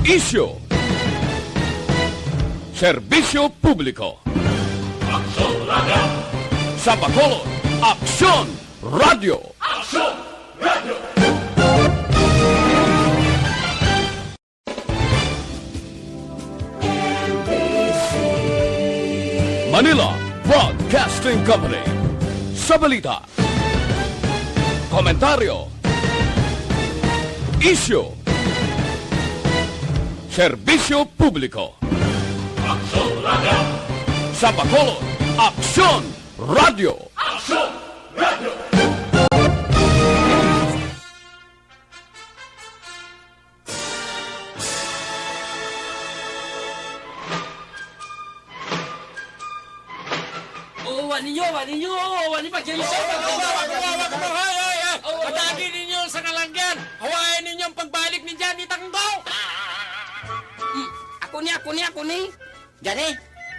Isyu. Serbisyo publiko. Aksyon Radio! Sa Bacolod, Aksyon Radio. Aksyon Radio! Manila Broadcasting Company. Sa balita. Komentaryo. Isyu. Serbisyo publiko. Aksyon Radio! Sa Bacolod, Aksyon Radio. Aksyon Radio! Wani pagkilisay. Matagi ninyo sa kalanggan. Hawain ninyo ang pagbalik ni Johnny Tanggo. Ako ni. Jani,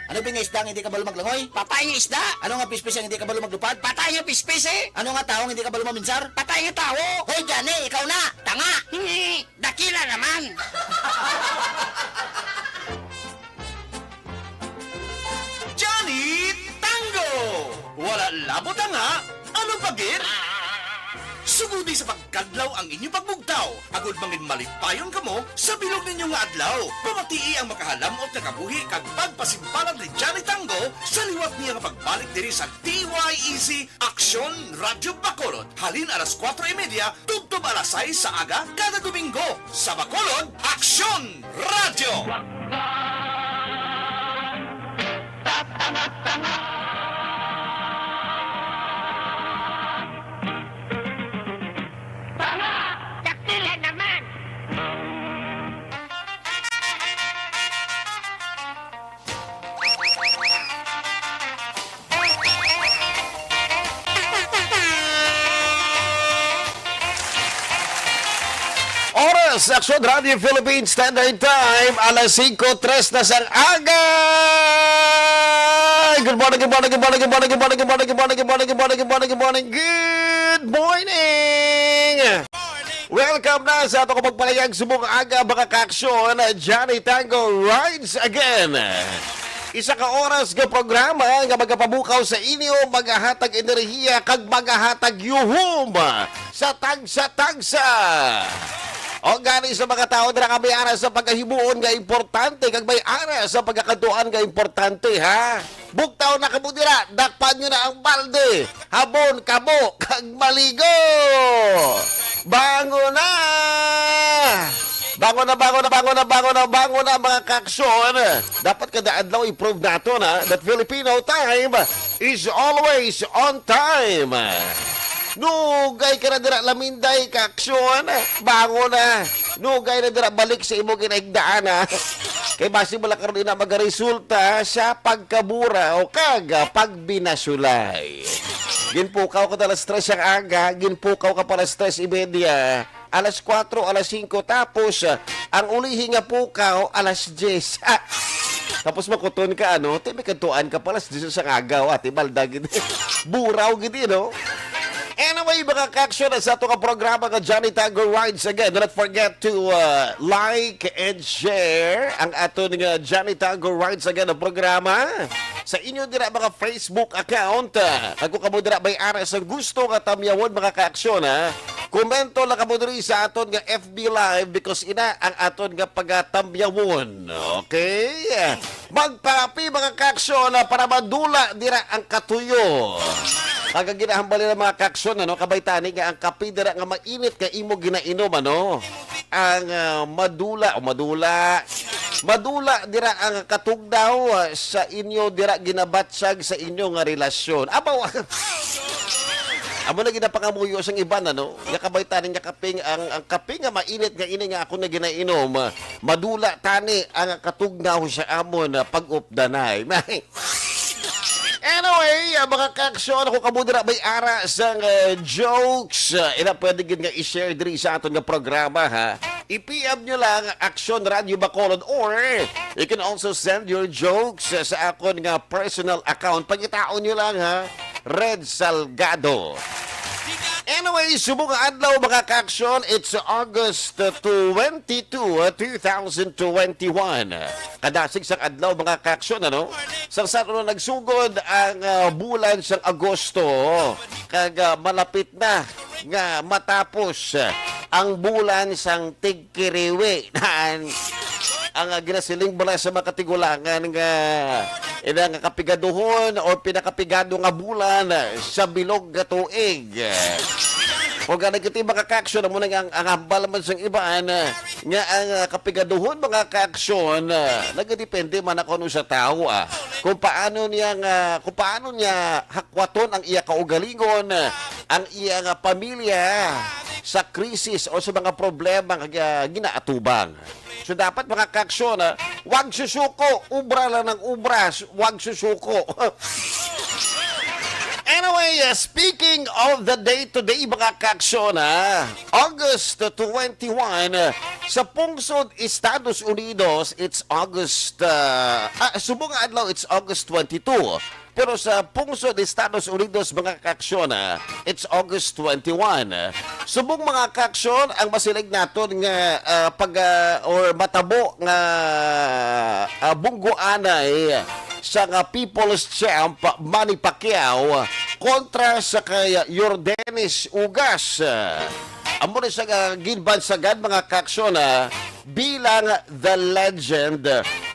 ano ba nga isda ang hindi ka balo maglangoy? Patay nga isda. Ano nga pispis ang hindi ka balo maglupad? Patay nga pispis eh. Ano nga taong hindi ka balo maminsar? Patay nga tao. Hoy Jani, ikaw na. Tanga. Dakila naman. Johnny Tango! Wala labot nga, ano pagit? Sugudi sa pagkadlaw ang inyong pagbugtaw. Agod mangin malipayon kamo sa bilog ninyo nga adlaw. Pamatii ang makahalamot na kabuhi kag pagpasimpalan ni Johnny Tango sa liwat niya nga pagbalik diri sa DYEC Aksyon Radio Bacolod. Halin alas 4:30, tugtog alas 6 sa aga kada Domingo. Sa Bacolod, Aksyon Radio! Dakila naman. Oras, Aksyon Radio Philippines Standard Time, alas 5:03 na sang aga! Good morning, good morning, good morning, good morning, good morning, good morning, good morning, good morning, good morning, good morning, good morning, good morning! Welcome na sa ato kapagpalayag subong aga mga kaaksyon, Johnny Tango rides again! Isa ka oras nga programa nga magapabukaw sa inyo, magahatag enerhiya kag magahatag yuhum sa tagsa-tagsa. O gani sa mga tao na kami ara sa pagkahimuon nga importante kag may ara sa pagkakaduan nga importante ha. Buktaw na kamo dira, dakpan nyo na ang balde, habon kamo kag maligo. Bango na! Bango na mga kaksyon. Dapat kada adlaw i-prove nato na that Filipino time is always on time. Nugay ka na dira laminday kaksyon. Bango na. Nugay na dira balik sa imo ginaigdaan na. Kay basi bala karon na magaresulta sa pagkabura o kaga pagbinasulay. Ginpukaw ka dala stress ang aga, ginpukaw ka para stress imedya. Alas 4, alas 5, tapos ang ulihi nga pukaw, alas 10. Tapos makuton ka, ano, may kantuan ka pala, alas 10 sa agaw, ati baldag, buraw, gini, no? Anyway, mga kaksyon, sa ito ka programa ka Johnny Tango Rides Again. Do not forget to like and share ang ato nga Johnny Tango Rides Again na programa sa inyo dira mga Facebook account. Ako kamo dira may ara sa gusto nga tamyawon mga kaaksyon ha. Komento lang kamo diri sa aton nga FB Live because ina ang aton nga pagatamyawon. Okay? Magpapi mga kaaksyon para madula dira ang katuyo. Kag ginahambal ng mga kaksyon ano kabaytani nga ang kape dira nga mainit nga imo ginainom ano ang madula dira ang katugdaw sa inyo dira ginabatsag sa inyo nga relasyon. Abaw amo na ginapangamuyo sang iban ano nga kabaytani nga kaping ang kape nga mainit nga ini nga ako na ginainom madula tani ang katugnaw sa amon pag-updanay. Anyway, mga kaksyon, ako kamudra may ara sa jokes. Ina pwede nga i-share diri sa aton nga programa, ha? I-PM nyo lang Aksyon Radio Bacolod or you can also send your jokes sa akon nga personal account. Pagkitaon nyo lang, ha? Red Salgado. Anyway, subong adlaw mga ka-aksyon, it's August 22, 2021. Kadasig sa adlaw mga ka-aksyon, ano? Sa saro nagsugod ang bulan sa Agosto, kag malapit na nga matapos ang bulan sang tigkiriwi ang ginasiling bala sa mga katigulangan nga nga kapigaduhon o pinakapigado nga bulan sa bilog nga tuig. O ganang kiti mga ka-aksyon na muna ang hambal man sa ibaan nga ang kapigaduhon mga ka-aksyon nagadepende man ako sa tao kung paano niya hakwaton ang iya kaugalingon ang iya nga pamilya sa krisis o sa mga problema nga ginaatubang. So dapat mga ka-aksyon, wag susuko, ubra lang ng ubra, wag susuko. Anyway, speaking of the day-to-day mga ka-aksyon, August 21, sa pungsod Estados Unidos, it's August, subong adlaw, it's August 22. Pero sa pungsod Estados Unidos mga ka-aksyon, it's August 21. Subong mga ka-aksyon, ang masilig naton nga or matabo nga bunggoanay sa nga People's Champ Manny Pacquiao kontra sa kay Yordenis Ugas. Amo rin sa ginbansagan mga ka-aksyon bilang the legend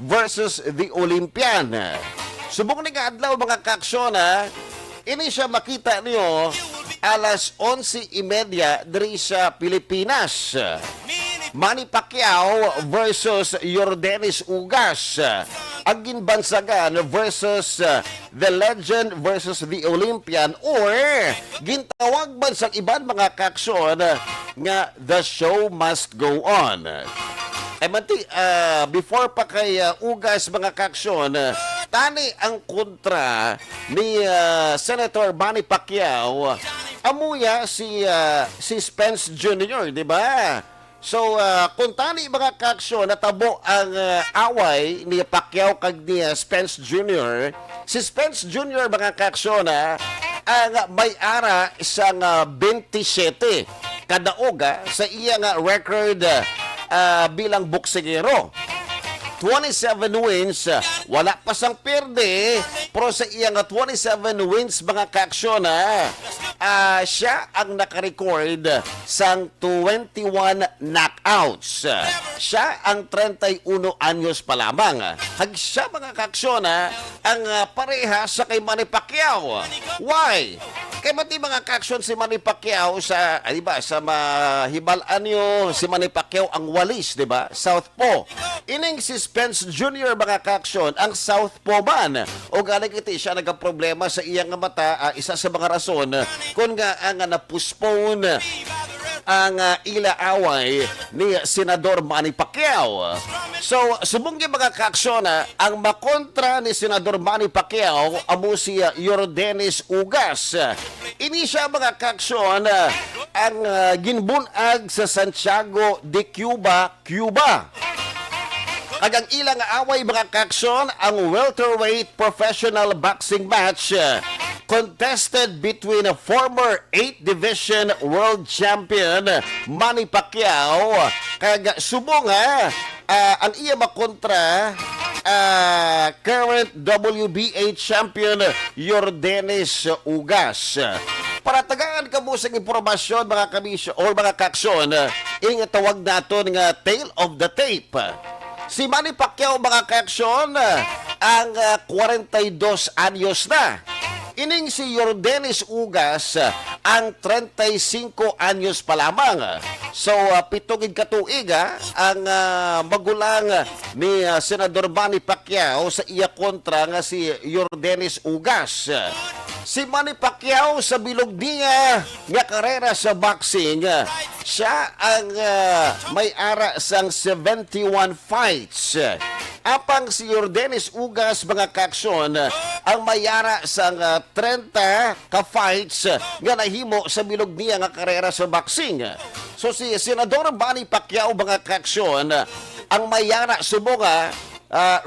versus the Olympian. Subong ni adlaw mga ka-aksyon, ini siya makita niyo alas 11:30 diri sa Pilipinas. Manny Pacquiao versus Yordenis Ugas. Ang ginbansagan versus the legend versus the Olympian, or gintawag man sa iban mga ka-aksyon nga the show must go on. Before pa kay Ugas mga ka-aksyon, tani ang kontra ni Senator Manny Pacquiao, amuya si Spence Jr., di ba? So, kung tani mga ka-aksyon, natabo ang away ni Pacquiao kag ni Spence Jr., si Spence Jr. mga ka-aksyon, ang may-ara isang 27 kadaoga sa iyang record bilang boksingero. 27 wins, wala pa sang perde, pero sa iyang 27 wins mga ka-aksyon, siya ang nakarecord sang 21 knockouts. Siya ang 31 anyos pa lamang. Hag siya mga ka-aksyon, ang pareha sa kay Manny Pacquiao. Why? Kaya mati mga ka-aksyon si Manny Pacquiao sa, diba, sa mahibalaan nyo, si Manny Pacquiao ang walis, diba? Southpaw. Ining si Spence Jr. mga ka-aksyon, ang Southpaw man. O galing iti siya nagka-problema sa iyang mata, isa sa mga rason, kung nga ang na-postpone ang ila away ni Senador Manny Pacquiao. So, subunggi mga ka-aksyon, ang makontra ni Senador Manny Pacquiao amo si Yordenis Ugas. Ini siya mga ka-aksyon ang ginbunag sa Santiago de Cuba, Cuba. Ang ilang away mga ka-aksyon, ang welterweight professional boxing match contested between a former 8th Division World Champion Manny Pacquiao kag subong ang iya makontra current WBA champion Yordenis Ugas. Para tagaan ka mo sa impormasyon mga kamisyon or mga ka-aksyon, ing tawag naton nga tail of the tape. Si Manny Pacquiao mga ka-aksyon ang 42 anyos na. Ining si Yordenis Ugas ang 35 anyos pa lamang. So, pitugid katuig ang magulang ni Senador Manny Pacquiao sa iya kontra nga si Yordenis Ugas. Si Manny Pacquiao sa bilog niya nga karera sa boxing, siya ang may-ara sang 71 fights. Apang si Yordenis Ugas mga ka-aksyon ang mayara sang 30 ka-fights nga nahimo sa bilog niya nga karera sa boxing. So si Senador Manny Pacquiao mga ka-aksyon ang mayara subong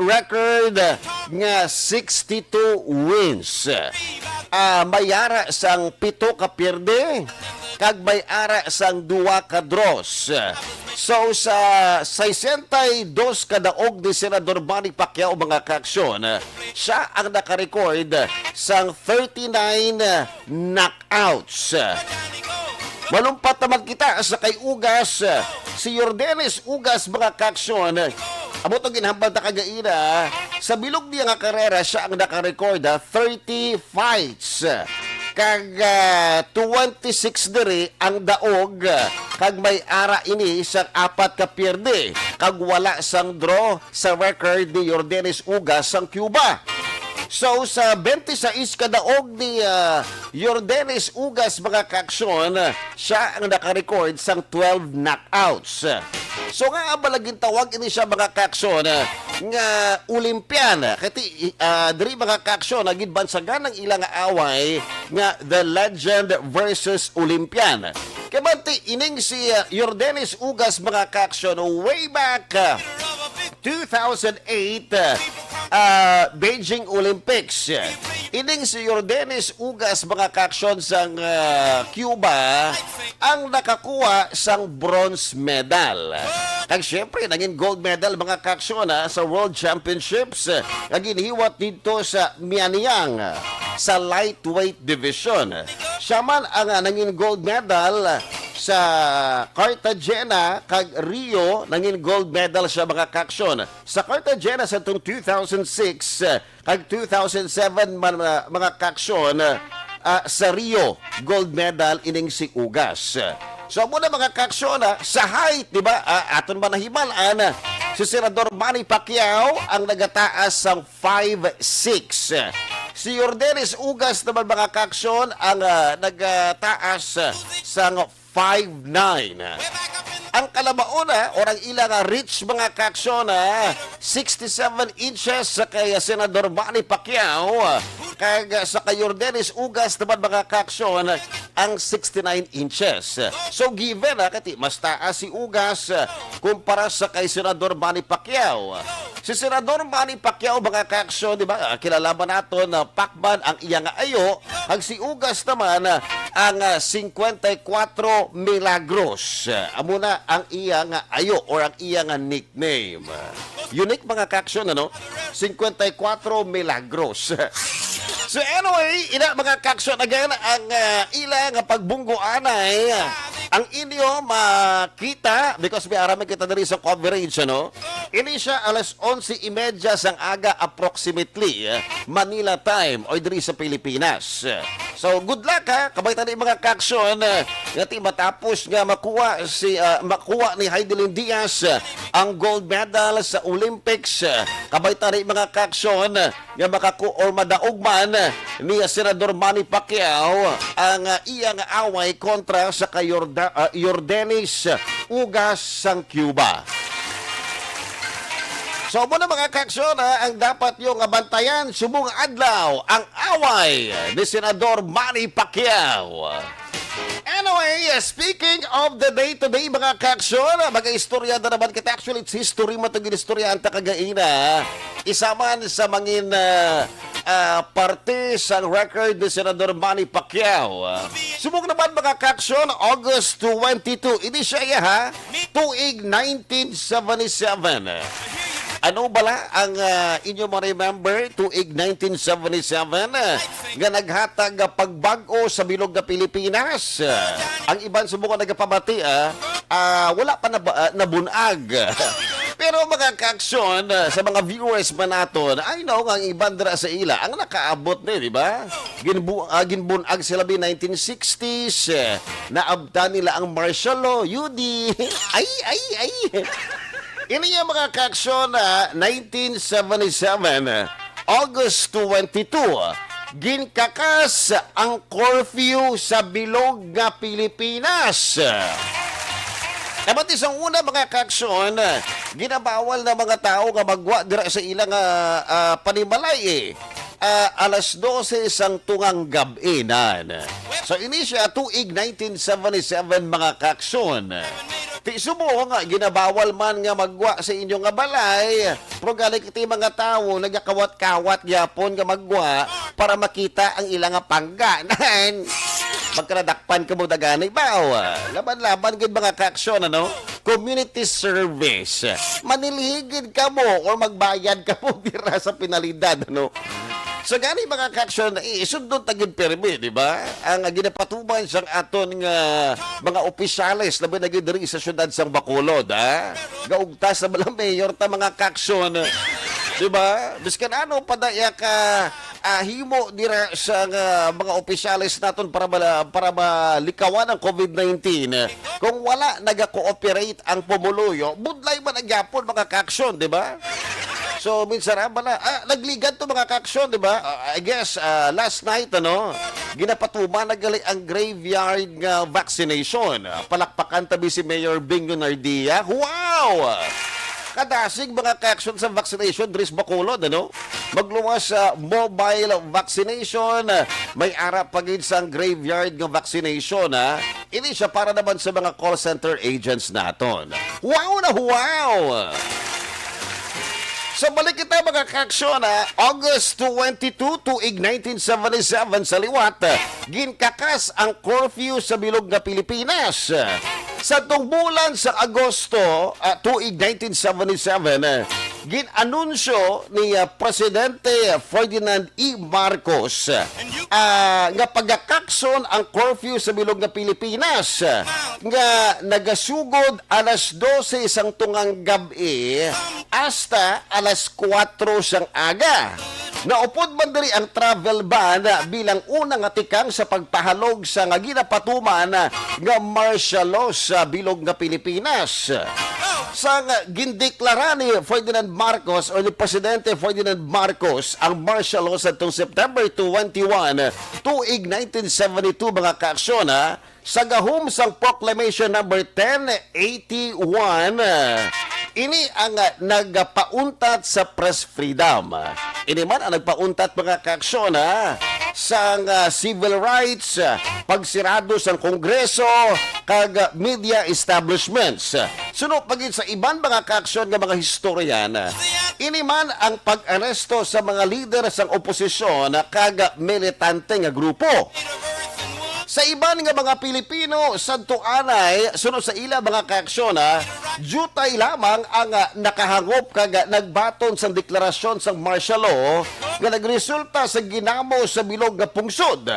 record nga 62 wins. Mayara sang 7 ka pierde, kag may ara sang duwa ka draws. So sa 62 kadaog ni Senador Manny Pacquiao mga kaaksyon, siya ang nakarecord sang 39 knockouts. Malumpat naman kita sa kay Ugas, si Yordenes Ugas mga kaaksyon. Amo to ginhambal ta kagaina, sa bilog niya nga karera siya ang nakarecord 30 fights. Kag 26 diri ang daog, kag may ara ini sa 4 ka pierde, kag wala sang draw sa record ni Yordenes Ugas sang Cuba. So sa 26 kadaog ni Yordenes Ugas mga kaaksyon, siya ang nakarecord sang 12 knockouts. So nga balaging tawag ini siya mga kaaksyon nga Olympian. Kati diri mga kaaksyon nagid bansagan ng ilang away nga The Legend versus Olympian. Kabanti ining si Yordenes Ugas mga kaaksyon way back 2008 Beijing Olympics. Ining si Yordenes Ugas mga kaaksyon sang Cuba ang nakakuha sang bronze medal. Kag syempre naging gold medal mga kaaksyon sa World Championships nga ginhiwat dito sa Mianyang sa lightweight division. Siya man ang naging gold medal sa Cartagena kag Rio, naging gold medal siya mga kaaksyon. Sa Cartagena sa 2006 kag 2007 man mga kaaksyon, sa Rio gold medal ining si Ugas. So muna mga kaaksyon sa height, di ba? Aton ba nahimalaan si Senador Manny Pacquiao ang nagataas sang 5'6". Si Yordenes Ugas naman mga kaaksyon ang nagtaas sang 5'9". Ang kalabauna o ang ilang rich mga kaaksyon 67 inches sa kay Senador Manny Pacquiao, kag sa kay Yordenes Ugas naman mga kaaksyon ang 69 inches. So given kati mas taas si Ugas kumpara sa kay Senador Manny Pacquiao. Si Senador Manny Pacquiao mga kaaksyon, di ba? Kilala ba naton na Pacman ang iyang ayo, ang si Ugas naman ang 54 Milagros. Amo na ang iyang ayo or ang iyang nickname. Unique mga kaaksyon, ano? 54 Milagros. So anyway, ina mga kaaksyon, again, ang ilang pagbungguan ay ang inyo makita, because may araman kita dali sa coverage, ano? Ini siya alas 11:30 sang aga approximately, Manila time, o diri sa Pilipinas. So good luck kabay tani mga kaaksyon, ngati matapos nga makuha ni Heidelin Diaz ang gold medal sa Olympics, kabay tani mga kaaksyon nga or madaugman ni Senador Manny Pacquiao ang iyang away kontra sa kay Yordenes Ugas sang Cuba. So muna mga kaaksyon, ang dapat yung bantayan subong adlaw ang away ni Senador Manny Pacquiao. Anyway, speaking of the day-to-day mga kaaksyon, mag-istorya na naman kita. Actually, it's history mo itong ginistorya ang takagaina. Isa man sa mangin parte sa record ni Senador Manny Pacquiao. Subok naman mga kaaksyon, August 22. Ini siya tuig 1977. Ano bala ang inyo ma-remember tuig 1977 nga naghatag pagbago sa bilog na Pilipinas? Ang iban subukan nagapamati wala pa nabunag. Pero mga kaaksyon, sa mga viewers man naton, I know nga ang iban dira sa ila ang nakaabot na, di ba? Ginbunag sila bi 1960s, naabta nila ang martial law, Yudi. Ay. Ini yung mga kaaksyon 1977, August 22, ginkakas ang curfew sa bilog nga Pilipinas. Dapat isang una mga kaaksyon, ginabawal na mga tao nga magwa dira sa ilang panimalay alas 12 sang tungang gabi-nan. So ini siya tuig 1977 mga kaaksyon. Ti subo nga ginabawal man nga magwa sa inyong nga balay, pero galik iti mga tao nagakawat-kawat gyapon nga magwa para makita ang ilang pangganan. Magkanadakpan ka mo dagani baw. Laban-laban gid mga kaaksyon ano? Community service. Manilhigid ka mo or magbayad ka mo dira sa penalidad ano? So gani mga kaaksyon, isundot tagid permi, di ba? Ang ginapatuman sang aton nga mga opisyales labi na gid diri sa syudad sang Bacolod, ha? Gaugtas sa balang mayor ta mga kaaksyon. Di ba? Biskan ano padaya ka himo dira sa mga opisyales naton para malikawan ang COVID-19. Kung wala naga-cooperate ang pumuluyo, budlay man ang gyapon mga kaaksyon, di ba? So, minsan nagligad to mga kaaksyon, di ba? I guess, last night, ginapatuman nagali ang graveyard nga vaccination. Palakpakan tabi si Mayor Bingo Nardia. Wow! Kadasig mga kaaksyon sa vaccination, Dris Bacolod, Magluwas sa mobile vaccination. May arap pagin sa graveyard nga vaccination, ha? Ini siya para naman sa mga call center agents naton. Wow na wow! So balik kita mga kaaksyon, August 22 tuig 1977 sa liwat, ginkakas ang curfew sa bilog nga Pilipinas. Sa tungbulan sa Agosto tuig 1977, ginanunsyo ni Presidente Ferdinand E. Marcos nga pagakakson ang curfew sa bilog nga Pilipinas nga nagasugod alas 12 isang tungang gabi hasta alas 4 sang aga. Naupod man diri ang travel ban bilang unang atikang sa pagpahalog sa nga ginapatuman nga martial law sa bilog nga Pilipinas. Sa gindeklara ni Ferdinand Marcos o ni Presidente Ferdinand Marcos ang martial law sa September 21, tuig 1972 mga kaaksyon, sa gahom sang Proclamation number 1081. Ini ang nagpauntat sa press freedom. Ini man ang nagpauntat mga kaaksyon sa civil rights, pagsirado sa Kongreso, kag media establishments. Suno pagin sa iban mga kaaksyon nga mga historian, ini man ang pag-aresto sa mga lider sa oposisyon kag militante nga grupo. Sa iban nga mga Pilipino, santo anay, sunod sa ila mga kaaksyon, jutay lamang ang nakahangop kag nagbaton sa deklarasyon sa martial law nga nagresulta sa ginamo sa bilog nga pungsod.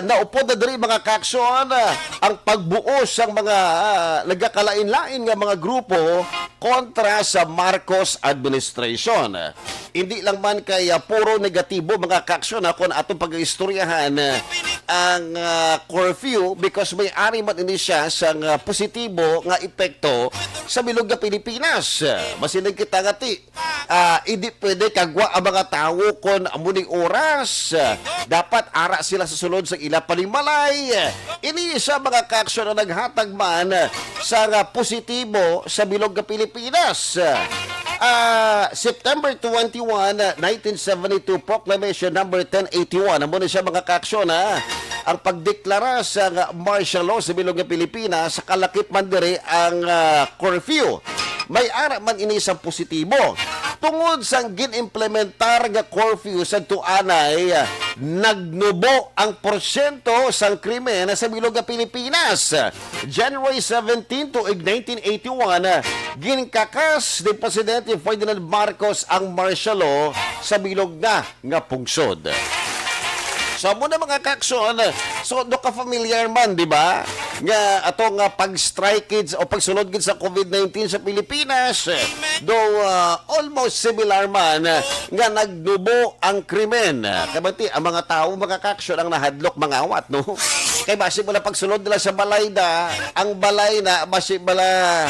Naupod na diri mga kaaksyon ang pagbuos sang mga nagakalain-lain nga mga grupo kontra sa Marcos administration. Hindi lang man kay puro negatibo mga kaaksyon kung atong pag-istoryahan ang curfew because may ari man ini siya sa positibo nga epekto sa bilog nga Pilipinas. Masinig kita ngati, hindi pwede kagwa ang mga tao kon amuning oras. Dapat ara sila sa sulod sa ila panimalay. Ini sa mga kaaksyon na naghatag man sa positibo sa bilog nga Pilipinas. September 21, 1972, Proclamation number 1081. Amo na siya mga kaaksyon ang pagdeklara sa martial law sa bilog nga Pilipinas, sa kalakip man diri ang curfew. May ara man ini sa positibo. Tungod sa ginimplementar nga curfew sa tuanay, nagnubo ang porsyento sang krimen sa bilog nga Pilipinas. January 17 to 1981, ginkakas ni Presidente Ferdinand Marcos ang martial law sa bilog nga pungsod. So, muna mga kaaksyon, so do ka familiar man, di ba? Nga atong pag-strike kids o pagsunod kids sa COVID-19 sa Pilipinas, do almost similar man nga nagdubo ang krimen. Kabati, ang mga tao, mga kaaksyon, ang nahadlok mga awat, no? Kaya basi bala pagsunod nila sa balay na, ang balay na, basi bala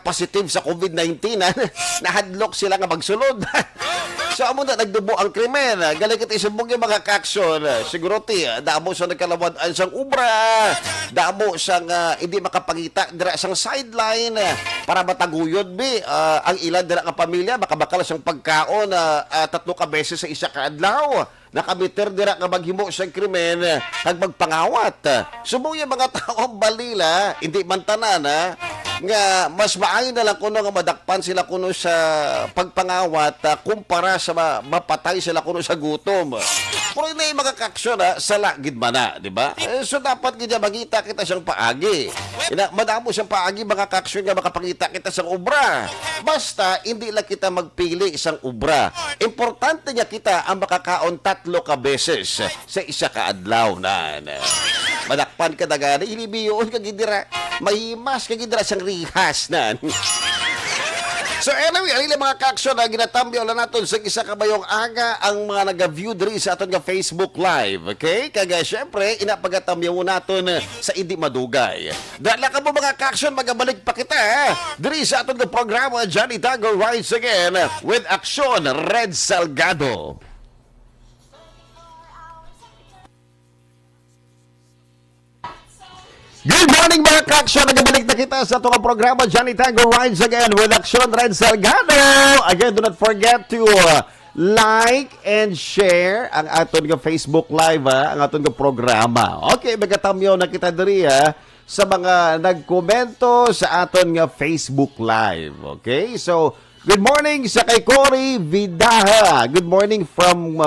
positive sa COVID-19, nahadlok sila nga magsunod. So, amo na nagdubo ang krimen. Galing kita isubog yung mga kaaksyon. Siguro damo sa nagkalawad sang ubra, damo sang hindi makapangita dira sang sideline para mataguyod ang ilan dira nga pamilya, makabakal sang pagkaon 3 ka beses sa isa ka adlaw. Nakamiter dira nga maghimo sa krimen kag magpangawat. Subong yung mga tao balila, hindi man tanan nga mas maayo na lang kuno nga madakpan sila kuno sa pagpangawat kumpara sa mapatay sila kuno sa gutom. Pero na yung mga kaksyon sa lagid man na, di ba? So dapat kita magita kita siyang paagi. Madamo siyang paagi mga kaksyon nga makapangita kita sa obra. Basta hindi lang kita magpili isang obra. Importante niya kita ang makakaon 3 ka beses sa isa ka adlaw na. Madakpan ka na gani, ilibiyon ka gidira. Mahimas ka gidira siyang rihas na. So anyway, alila mga kaksyon na ginatambyo lang natin sa isa kabayong aga ang mga nag-view diri sa aton nga Facebook Live. Okay? Kaya syempre, inapagatamyo mo natin sa hindi madugay. Dala ka mo mga kaksyon, magabalik pa kita diri sa aton nga programa Johnny Tango Rides Again with Aksyon Red Salgado. Good morning mga kaksyon! Nagabalik na kita sa itong programa Johnny Tango Rides Again with Aksyon Red Salgado. Again, do not forget to like and share ang aton nga Facebook Live, ang aton nga programa. Okay, magatamyo na kita diri sa mga nagkomento sa aton nga Facebook Live. Okay, so good morning sa kay Cory Vidaha. Good morning from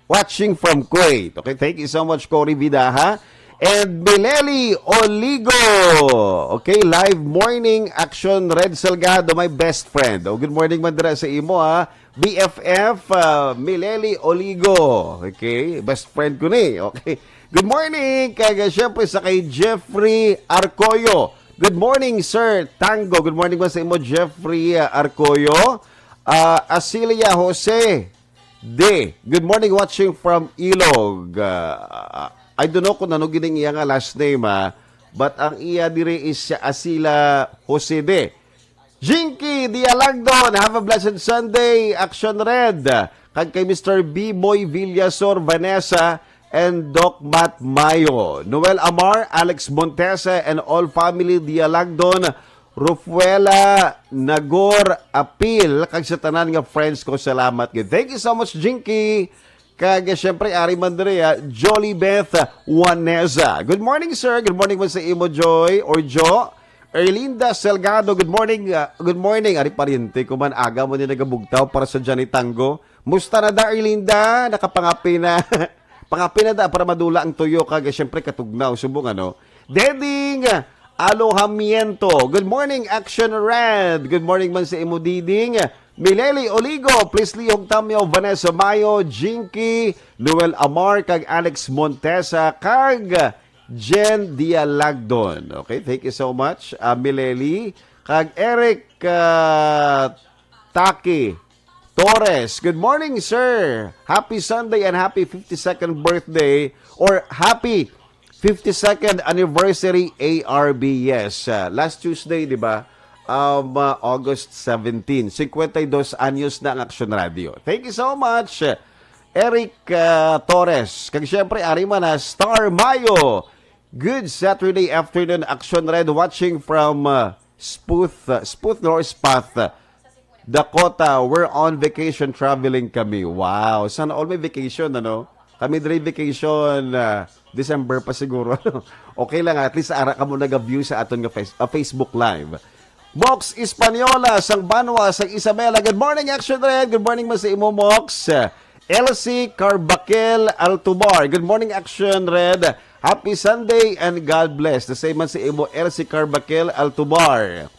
watching from Kuwait. Okay, thank you so much Cory Vidaha. And Mileli Oligo. Okay, live morning Action Red Salgado, my best friend. Oh, good morning mandira sa imo BFF Mileli Oligo. Okay, best friend ko ni. Okay. Good morning kaya syempre sa kay Jeffrey Arcoyo. Good morning Sir Tango. Good morning man sa imo Jeffrey Arcoyo. Asilia Jose De. Good morning watching from Ilog. I don't know kung ano gining iya nga last name but ang iya diri is siya Asila Jose De. Jinky Dialagdon, have a blessed Sunday, Action Red. Kag kay Mr. B-Boy Villasor Vanessa and Doc Matt Mayo. Noel Amar, Alex Montesa and all family Dialagdon. Rufuela Nagor Apil. Kag sa tanan nga friends ko, salamat. Thank you so much Jinky. Kaya siyempre, Ari Mandrea, Jolly Beth Juaneza. Good morning, sir. Good morning mo sa imo, Joy or Jo. Erlinda Salgado, good morning. Good morning. Ari Pariente, kuman aga mo ni nagabugtaw para sa Johnny Tango. Musta na da, Erlinda? Nakapangapi na. Pangapi na da para madula ang tuyo. Kaya siyempre, katugnaw. Subong ano. Deding Alohamiento. Good morning, Action Red. Good morning man sa imo, Diding. Mileli Oligo, please lihog tamyo, Vanessa Mayo, Jinky, Noel Amar, kag Alex Montesa, kag Jen Dialagdon. Okay, thank you so much, Mileli. Kag Eric Taki Torres, good morning, sir. Happy Sunday and happy 52nd birthday or happy 52nd anniversary ARBS. Last Tuesday, di ba? August 17. 52 anyos na ang Action Radio. Thank you so much, Eric Torres. Kag siyempre, Arima na Star Mayo. Good Saturday afternoon, Action Red, watching from Spooth North Path, Dakota. We're on vacation traveling kami. Wow. Sana all may vacation, ano? Kami dre vacation December pa siguro. Okay lang, at least ara ka mo nag-view sa aton nga Facebook Live. Mox Espanyola, sang Banwa, sang Isabela. Good morning, Action Red. Good morning man sa imo, Mox. Elsie Carbaquel Altubar. Good morning, Action Red. Happy Sunday and God bless. The same man sa imo, Elsie Carbaquel Altubar.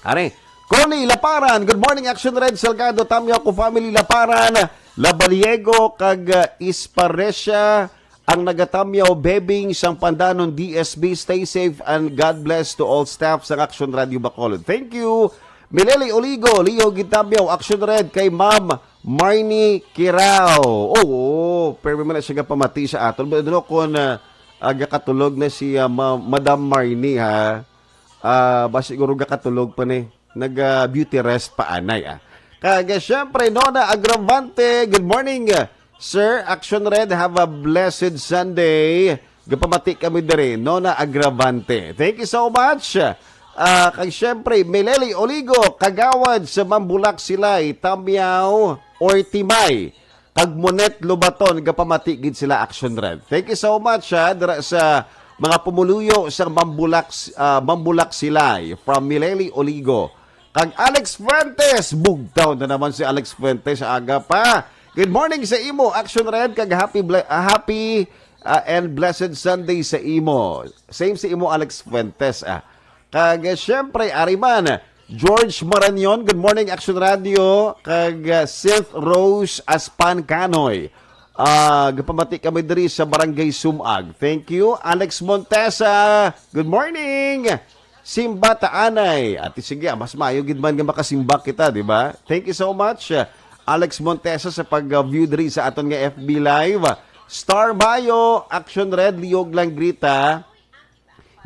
Are, Connie Laparan. Good morning, Action Red. Salgado, Tamyo ko family Laparan. Labaliego, kag Isparesya. Ang nagatamyaw, Bebing, sang Pandanon, DSB, stay safe and God bless to all staff sa Action Radio Bacolod. Thank you. Mileli Oligo, Leo Gitamyaw, Action Red, kay Ma'am Marnie Kirao. Pero may na siya pamati sa aton. But ano kung agakatulog na si Madam Marnie, ha? Siguro gakatulog pa ni. Nag-beauty rest pa anay, Kaya syempre, Nona Agravante, good morning, Sir, Action Red, have a blessed Sunday. Gapamati kami dere, Nona Agravante. Thank you so much. Kag syempre, Mileli Oligo, Kagawad sa Mambulak Silay, Tamyaw, or Timay. Kag Monet Lubaton, gapamati gid sila, Action Red. Thank you so much, dira sa mga pumuluyo sa Mambulak Silay from Mileli Oligo. Kag Alex Fuentes, bugtaw na naman si Alex Fuentes sa aga pa. Good morning sa imo, Action Red, kag happy and blessed Sunday sa imo. Same si imo, Alex Fuentes. Kag syempre, Ariman, George Maranyon, good morning, Action Radio. Kag Seth Rose Aspan Canoy. Gapamati kami diri sa Barangay Sumag. Thank you. Alex Montesa, good morning. Simba Taanay. At sige, mas mayo gid man nga makasimba kita, di ba? Thank you so much, Alex Montesa, sa pag-view diri sa aton nga FB Live. Star Bayo, Action Red, Liog Langrita,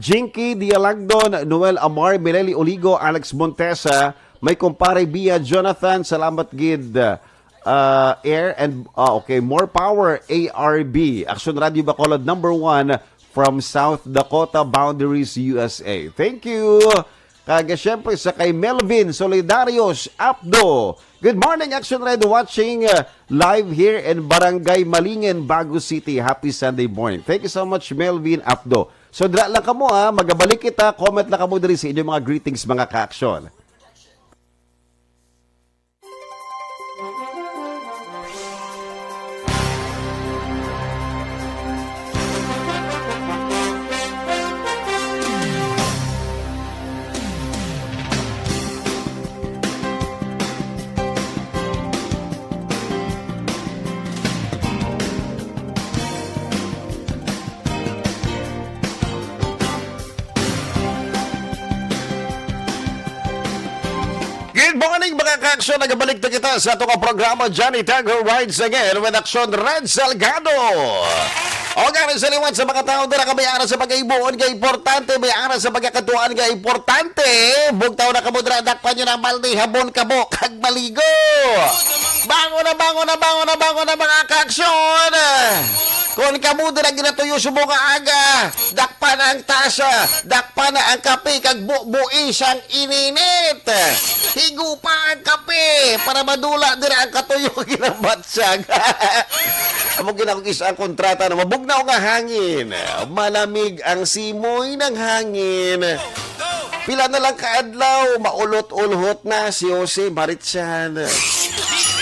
Jinky Dialagdon, Noel Amar, Mileli Oligo, Alex Montesa, may kumpare Bia Jonathan, salamat gid. Air and okay, more power ARB, Action Radio Bacolod number 1 from South Dakota Boundaries, USA. Thank you. Kaya syempre sa kay Melvin Solidarios Apdo. Good morning, Action Radio, watching live here in Barangay Malingen, Bago City. Happy Sunday morning. Thank you so much, Melvin Apdo. So dra lang kamo magabalik kita, comment lang kamo diri sa inyong mga greetings, mga ka-action. Good morning, mga ka-action. Nagabalik na kita sa itong programa Johnny Tango Rides Again with Action Red Salgado. O gano'n sa liwan sa mga tao na nakabayara sa pag-aibuon ka importante, bayara sa pagkakatuan ka importante. Bugtaw na kamudra, dakpan nyo ng balde, habon kabo, kag maligo. Bango na mga ka-action. Kung kamudo na ginatuyo sa mga aga, dakpan ang tasa, dakpan na ang kape, kag buis ang ininit. Higo pa ang kape, para madula din ang katuyo ginabatsag. Amo ginakukis ang kontrata na mabugnaw nga hangin. Malamig ang simoy ng hangin. Pila na lang kaadlaw, maulot-ulhot na si Jose Maritsan.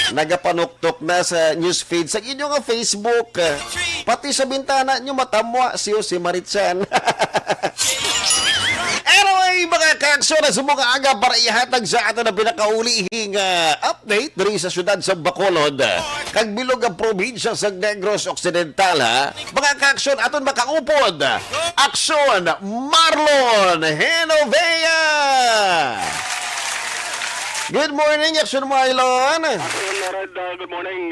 Nagapanuktok na sa newsfeed sa inyong Facebook. Pati sa bintana nyo matamwa si Jose Maritsan. Anyway, mga ka-action, na sumuka aga para ihatag sa ato na pinakaulihing update diri sa syudad sa Bacolod. Kag bilog ang probinsya sa Negros Occidental, ha? Mga ka-action, aton makaupod. Action Marlon Henovea! Good morning, Action Marlon! Good morning,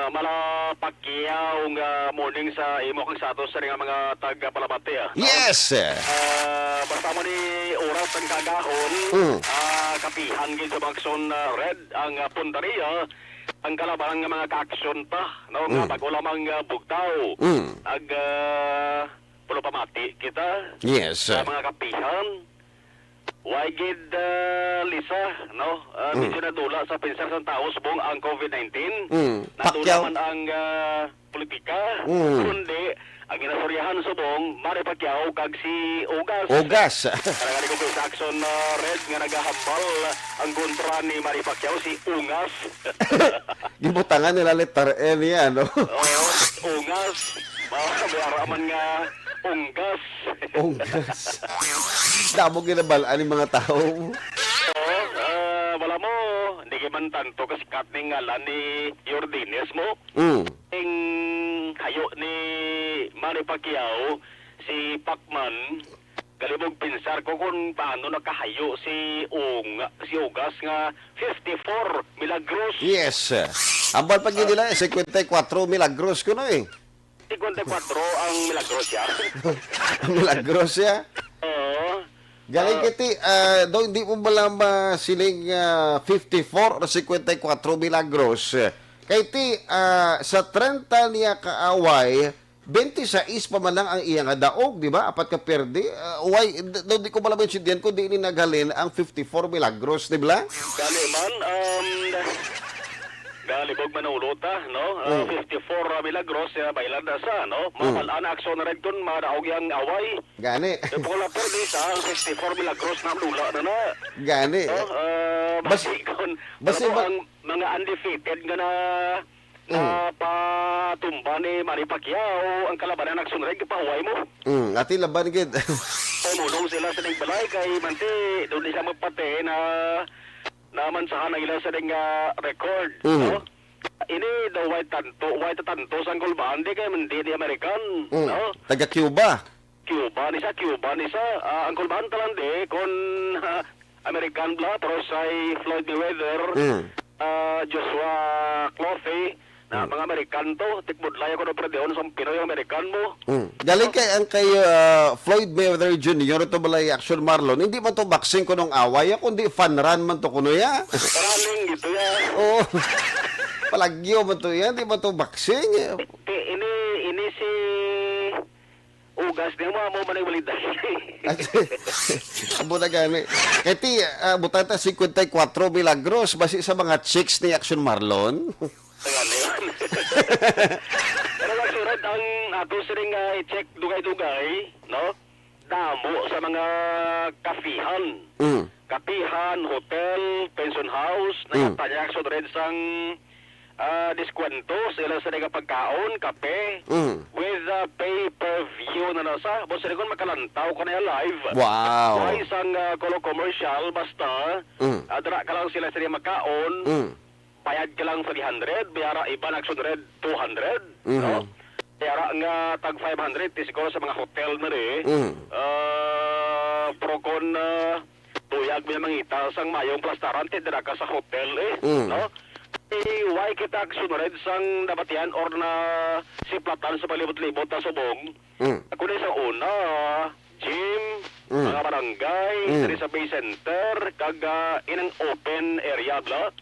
malapagkiyaw morning sa imo kang satos sa mga taga-Palabate. Yes! Basta mo ni oras ang kagahon, kapihan gid sa Action Red ang punteriya, ang kalaban ng mga ka-action pa, no, nga pag-ulamang bugtaw, pulo pamati kita, Yes. sa mga kapihan. Wagid Lisa, no? Medyo nadula sa pinsar ng tao subong ang COVID-19. Nadula man ang politika. Kundi, ang ginasuryahan subong, Manny Pacquiao kag si Ugas. Ugas. Karagani ko sa Action Red nga nagahambal ang kontra ni Manny Pacquiao, si Ungas. Gibutangan nila letter N yan, no? Oo, Ungas. Baraman nga Unggas. Ugas. Damo ginabalaan ng mga tao. Oo, wala mo, hindi man tanto kasikat ni ngalan ni Jordines mo. Ang hayo ni Manny Pacquiao, si Pacman, galibog pinsar ko kung paano nakahayo si Ugas nga 54 Milagros. Yes. Ambal pag nila, 54 Milagros ko na eh. 54 ang Milagros siya. Milagros ya. Oo. Galing kiti, daw hindi mo malama siling 54 o 54 Milagros. Kay ti, sa 30 niya kaaway, 26 pa man lang ang iyang daog, di ba? Apat ka perde. Daw di ko malaman si Dian ko, di ni naghalin ang 54 Milagros, di ba? Gani man, galibog manulota, no? 54 Milagros, bailan na sa, no? Mapalaan aksyon na rin kun, madaog yung away. Gani. Pula po di sa 64 Milagros na lula na na. Gani. No? Bas- Basikon, basi alam mo, ba- ang mga undefeated nga na patumba ni Manny Pacquiao, ang kalabanan aksyon rin, kapahuay mo. Ati laban gid. Pumulong sila sa ning balay kay Manti, doon siya magpate na namansahan ang ilang sa ning record. No? Ini the white tanto sa Gulban, di kay Manti di American. No? Taga Cuba. Cuba ni sa ang Gulban talandi kon American bla pero say Floyd Mayweather, Joshua Clothey, na mga Amerikan to, tikbudlay ako na predeon sa Pinoy Amerikan mo. Galing kay Floyd Mayweather Jr. to balay action Marlon. Hindi man to boxing ko nung away, kundi fun run man to kuno ya. Paraling gitu ya. Oh. Palagyo man to yan, di man to boxing. Ini si Ugas niya mo manay waliday. Abo na gani. Kaya ti, butata 54 Milagros, basi sa mga chicks ni Action Marlon. Tangan yan. Pero magsurad ang ato siring i-check dugay-dugay, no? Damo sa mga kafihan. Kapihan, hotel, pension house, nagtanya action red sang diskwento sila sa mga pagkaon, kape, with pay-per-view na nasa. Boss, rin kung makalantaw ko na live. Wow. Sa isang commercial, basta, dara ka lang sila sa mga makaon, bayad ka lang 300, bayara iba na 200, no? Bayara nga tag 500, siguro sa mga hotel na rin. Prokon, tuyag mo yung mangita sang mayong plastaran, tindera ka sa hotel no? Why kita sunod sang nabatian or na siplatan sa palibot-libot na subong? Kung sa una, gym, mga barangay, dari sa Bay Center, kag inang open area bla.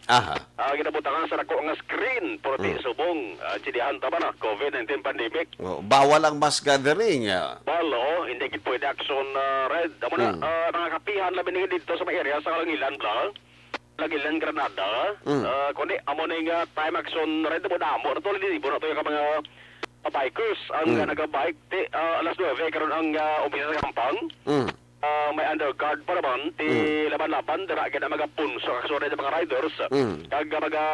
Ginabutangan sa nako nga screen pero di subong. Tsidihan ta ba na COVID-19 pandemic. Bawal ang mass gathering. Balo, hindi gid pwede action red. Amo na mga kapihan labi ni dito sa mga area sa Kalangilan bla. Lagilan Granada. Kundi amo na nga time action red mo damo to libo na to yung mga bikers ang nagabike ti alas 9 karon ang umpisa sa kampang. May undercard pa naman ti laban-laban dira gid mga punso aksyon sa mga riders. Kag mga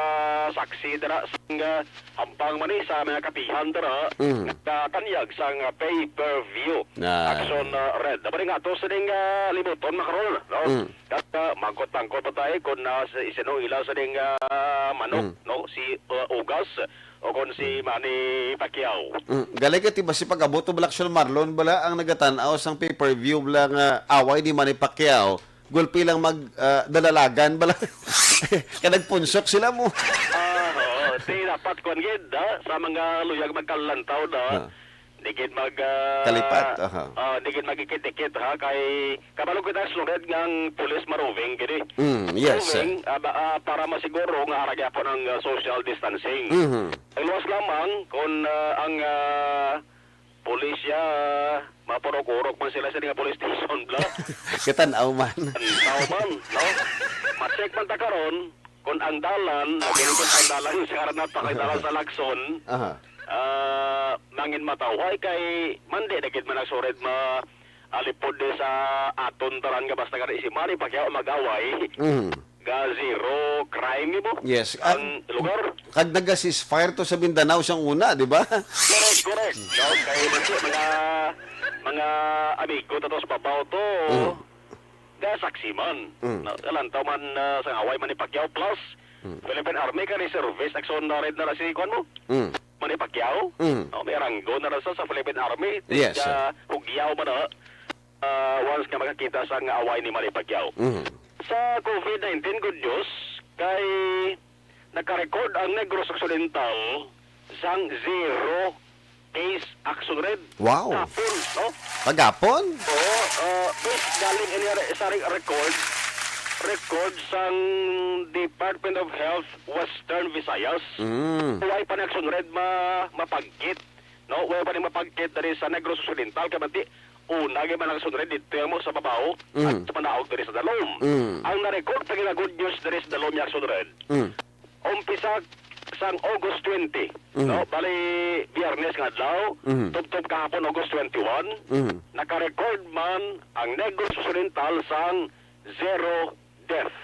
saksi dira sa hampang man sa mga kapihan dira tanyag sang pay-per-view action red. Dapat nga to sa ding libuton makaron no. Kat magkot-angkot pa tayo kung isino ila sa ding manok no si Ugas o kung si Manny Pacquiao. Galing ka tiba si pag-aboto bala Action Marlon bala ang nagatanaw sang pay-per-view bala nga away ni Manny Pacquiao. Gulpi lang dalalagan bala. Kaya nagpunsok sila mo. Di dapat kung gid sa mga luyag magkalantaw digid Kalipat. Digid magikit-ikit kay kabalo kita sunod ngang pulis maroving gidi. Yes. Roving, para masiguro nga aragya po ng social distancing. Ang luwas lamang kung ang pulisya mapurok-urok man sila sa nga police station bla. Kitanaw man. Tao man, no? Matsek man ta karon kung ang dalan, kung ang dalan sa karan na dalan sa Lagson, nangin mataway kay mandi dagit man nagsured alipod sa aton taran nga basta kada si Manny Pacquiao mag-away. Ga zero crime mo. Yes. Ang lugar. Kag nag-ceasefire to sa Mindanao siyang una, di ba? Correct. No, kay mga amigo tatos babaw to. Saksi man. Alantaw man sa away Manny Pacquiao plus Philippine Army ka ni service action na red na si kon mo. Manny Pacquiao. May ranggo na sa Philippine Army. Yes. Hugyaw man once nga makakita sa away ni Manny Pacquiao. Sa COVID-19, good news, kay nakarecord ang Negros Occidental sang zero case action red. Wow. Kapon, no? Pagapon? Oo, galing sa record sang Department of Health Western Visayas. Huwag pa na action red mapagkit. No? Huwag pa na mapagkit dari sa Negros Occidental, kabanti, una man ang sunred dito mo sa babaw at sa panaog dari sa dalom. Ang na-record sa good news dari sa dalom yung sunred. Umpisa sang August 20. No, bali Biyernes nga adlaw, tubtob kahapon August 21, naka-record man ang Negros Occidental sang 0 death.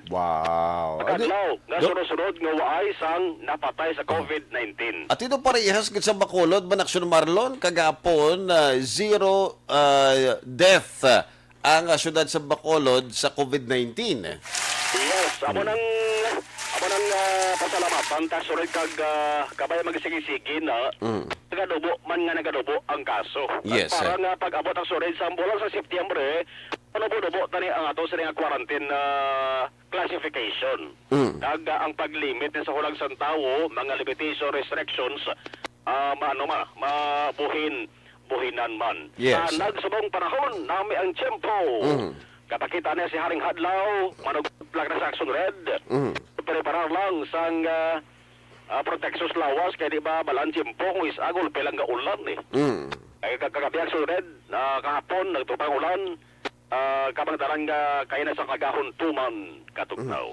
Wow. Adlaw, nga sunod-sunod nga waay sang napatay sa COVID-19. At ito parehas gid sa Bacolod, Banaksyon Marlon, kagapon, 0 death ang syudad sa Bacolod sa COVID-19. Yes, amo nang pasalamatan ta sunod kag kabay magsigi-sige na nagadubo man nga nagadubo ang kaso. Yes, At para nga pag-abot ang sunod sa bulan sa Setyembre, ano po dubo tani ang ato sa nga quarantine classification. Kag ang paglimit sa hulag sang tawo, mga limitation restrictions, buhinan man. Yes. Sa nagsubong panahon, nami ang tiyempo. Kapakita niya si Haring Hadlaw, manugplag na sa Action Red. Preparar lang sang proteksos lawas, kaya di ba balang tiyempo kung isagol pelang ga ulan eh. Kaya kagabi Action Red, kahapon, nagtupang ulan, kapag darang kaya na sa kagahon-tuman katugnaw.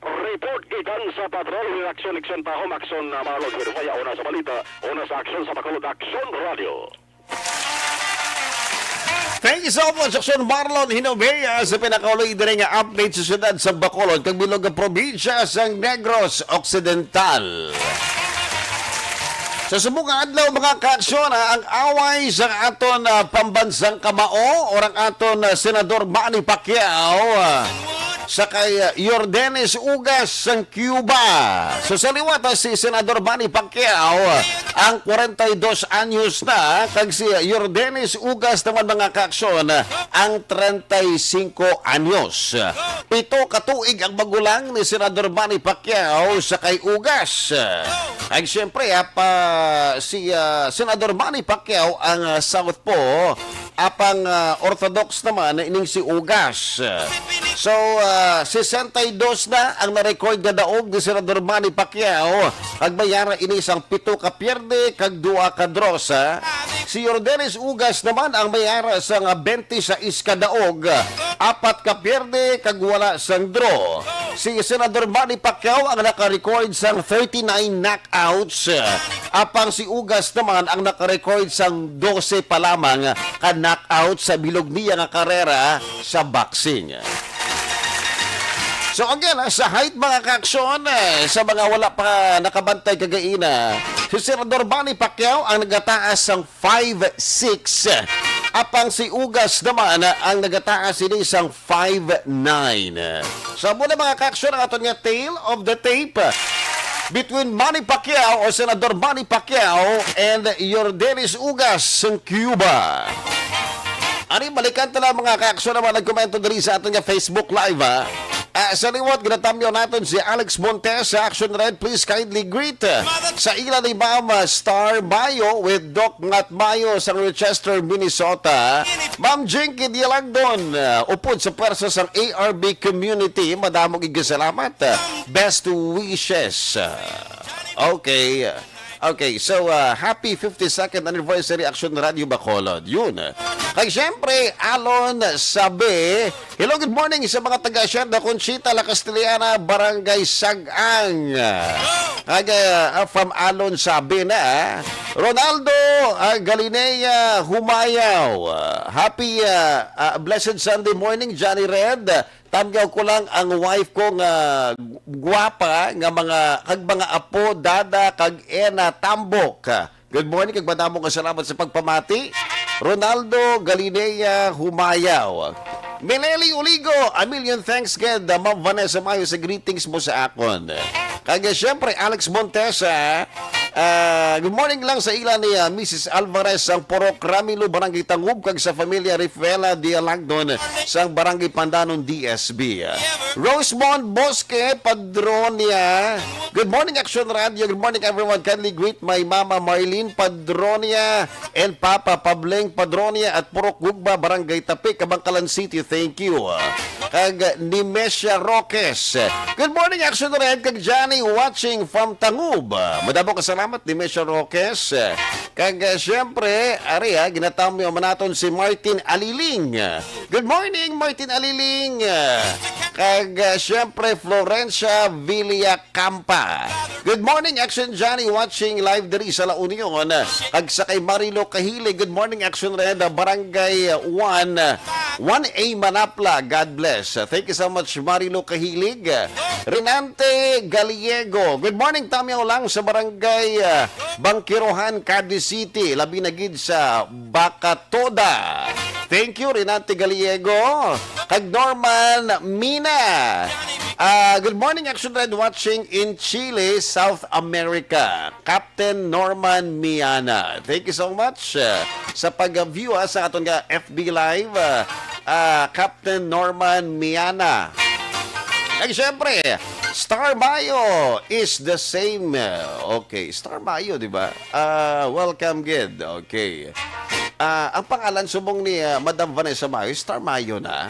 Report gikan sa Patrol Reaction Action Tahom Action Marlon Hirvaya, una sa balita, una sa action sa Bacolod Action Radio. Thank you so much, Action Marlon Hinoveya, sa pinakauloy din nga update sa syudad sa Bacolod, kag bilog nga probinsya sa Negros Occidental. Sa subong nga adlaw mga kaaksyon, ang away sa aton pambansang kamao orang aton Senador Manny Pacquiao sa kay Yordenes Ugas ng Cuba. So sa liwat si Senador Manny Pacquiao ang 42 anyos na, kag si Yordenes Ugas naman mga kaaksyon ang 35 anyos. 7 katuig ang magulang ni Senador Manny Pacquiao sa kay Ugas. Ay siyempre si Senador Manny Pacquiao ang Southpaw, apang Orthodox naman ining si Ugas. So 62 na ang na-record na daog ni Senador Manny Pacquiao, kag bayara ini isang 7 ka pierde kag 2 ka drosa. Si Yordenes Ugas naman ang mayara sang 26 ka daog, 4 ka pierde kag wala sang draw. Si Senador Manny Pacquiao ang naka-record sang 39 knockouts, apang si Ugas naman ang naka-record sang 12 pa lamang ka knockout sa bilog niya nga karera sa boxing. So again, sa height mga kaaksyon, sa mga wala pa nakabantay kagaina, si Senador Manny Pacquiao ang nagataas ng 5'6", apang si Ugas naman ang nagataas ini sang 5'9". So muna mga kaaksyon, ang aton nga tail of the tape between Manny Pacquiao o Senador Manny Pacquiao and Yordenes Ugas ng Cuba. Ano balikan tala mga kaaksyon naman nagkomento dali sa aton nga Facebook Live sa liwat, ginatamyo natin si Alex Montes sa Action Red. Please kindly greet sa ila ni Ma'am Star Mayo with Doc Ngat Mayo sa Rochester, Minnesota. Ma'am Jinky Dialagdon, upod sa pwersa sa ARB community. Madamong igasalamat. Best wishes. Okay, so happy 52nd anniversary Action Radio Bacolod. Yun. Kaya siyempre, Alon Sabi, hello, good morning sa mga taga-Sierra Conchita, La Castellana, Barangay Sagang. Kaya from Alon Sabi na, Ronaldo Galinea Humayaw. Happy blessed Sunday morning, Johnny Red. Tamyaw ko lang ang wife ko nga guwapa nga mga apo, dada, kag ena, tambok. Good morning, kag madamong salamat sa pagpamati. Ronaldo Galinea Humayaw. Meleli Uligo, a million thanks God, Ma'am Vanessa Mayo sa greetings mo sa akon. Kaya siyempre, Alex Montesa, good morning lang sa ila ni Mrs. Alvarez ang Porok Ramilo, Barangay Tangub, kag sa familia Rifela Dialagdon sa Barangay Pandanon, DSB. Rosemont Bosque Padronia, good morning Action Radio, good morning everyone, kindly greet my Mama Marlene Padronia and Papa Pableng Padronia at Porok Gugba, Barangay Tapik, Kabangkalan City, thank you. Kag Nimesha Roques, good morning Action Red, kag Johnny watching from Tangub. Madamo kasalamat ni Mesha Roques. Kag siyempre, ginatamyo manaton si Martin Aliling. Good morning, Martin Aliling. Kag syempre Florencia Villacampa. Good morning, Action Johnny, watching live diri sa La Union. Kag sa kay Marilo Kahili, good morning, Action Red, Barangay 1A Manapla. God bless. Thank you so much, Marilo Kahilig. Renante Galiego, good morning, tamiyaw lang sa Barangay Bangkirohan, Cadiz City, labi na gid sa Bacatoda. Thank you, Renante Galiego. Kag Norman Mina. Good morning, Action Red, watching in Chile, South America. Captain Norman Miana. Thank you so much sa pag-view sa aton nga FB Live. Captain Norman Miana. At syempre, Star Mayo is the same. Okay, Star Mayo, di ba? Welcome, Gid. Okay. Ang pangalan subong ni Madam Vanessa Mayo, Star Mayo na.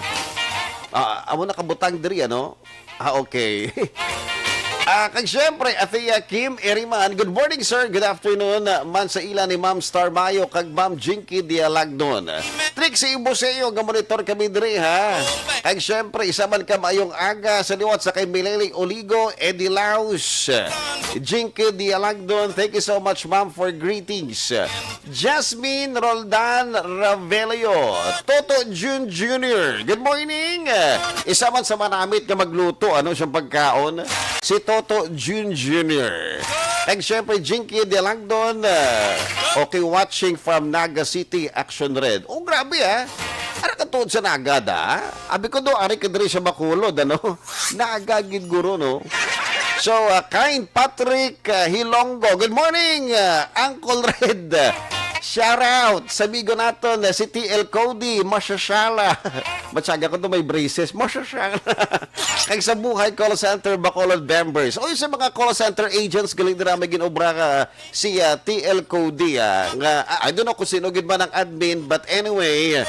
Amo na kabutang diri, ano? Okay. Kag syempre, Athea Kim Eriman, good morning, sir. Good afternoon. Man sa ila ni Ma'am Star Mayo, kag Ma'am Jinky Dialagnon. Trixie Ibuseo, gamonitor kami diri, ha? Kag syempre, isa man ka mayong aga sa liwat sa kay Mileli Oligo, Eddie Laus, Jinky Dialagnon. Thank you so much, ma'am, for greetings. Jasmine Roldan Ravelio, Toto Jun Jr., good morning. Isa man sa manamit ka magluto, ano siyang pagkaon? Si Toto Jun Jr. And syempre, Jinky Dialagnon, okay, watching from Naga City, Action Red. Oh, grabe, ha? Ano ka tuod sa Naga, da? Abi ko do, ari ka diri sa Bacolod, ano? Naga, gid guro, no? So, Kind Patrick Hilonggo, good morning, Uncle Red. Shout out sa amigo naton si TL Cody Masyashala. Matsaga ko to may braces. Masyashala. Kag sa buhay call center Bacolod members. O sa mga call center agents galing dira may ginobra ka si TL Cody. Nga, I don't know kung sino gid man ang admin, but anyway,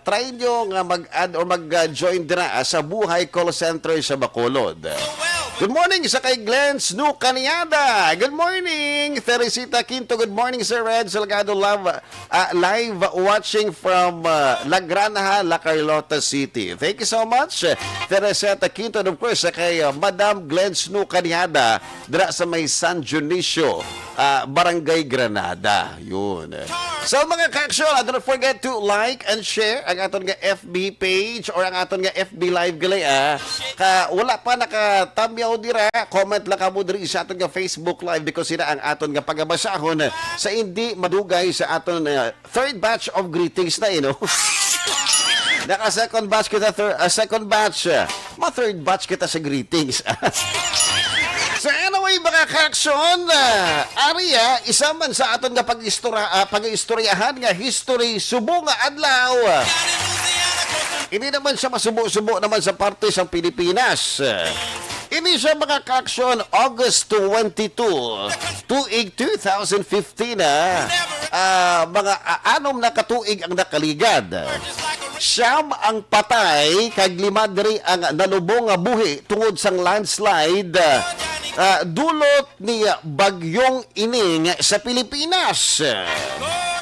try nyo nga mag-add or mag-join dira sa buhay call center sa Bacolod. Good morning sa kay Glenn Snu Caniada. Good morning, Teresita Quinto. Good morning, Sir Red Salgado live watching from La Granja, La Carlota City. Thank you so much, Teresita Quinto. And of course, sa kay Madam Glenn Snu Caniada dira sa may San Dionisio, Barangay Granada. Yun. So mga ka-action, don't forget to like and share ang aton nga FB page or ang aton nga FB live gali. Wala pa nakatamyaw dira, comment lang kamo diri sa aton nga Facebook live because sila ang aton nga pagabasahon sa hindi madugay sa aton third batch of greetings na, you know. Naka second batch kita, second batch. Third batch kita sa greetings. So anyway, mga ka-action, Aria, isa man sa aton nga pag-istoryahan nga history subong nga adlaw. Hindi naman siya masubo-subo naman sa parte sa Pilipinas. Ini siya mga ka-action, August 22, tuig 2015 mga 6 na katuig ang nakaligad. Siyam ang patay, kag 5 diri ang nalubong nga buhi tungod sang landslide dulot ni Bagyong Ining sa Pilipinas.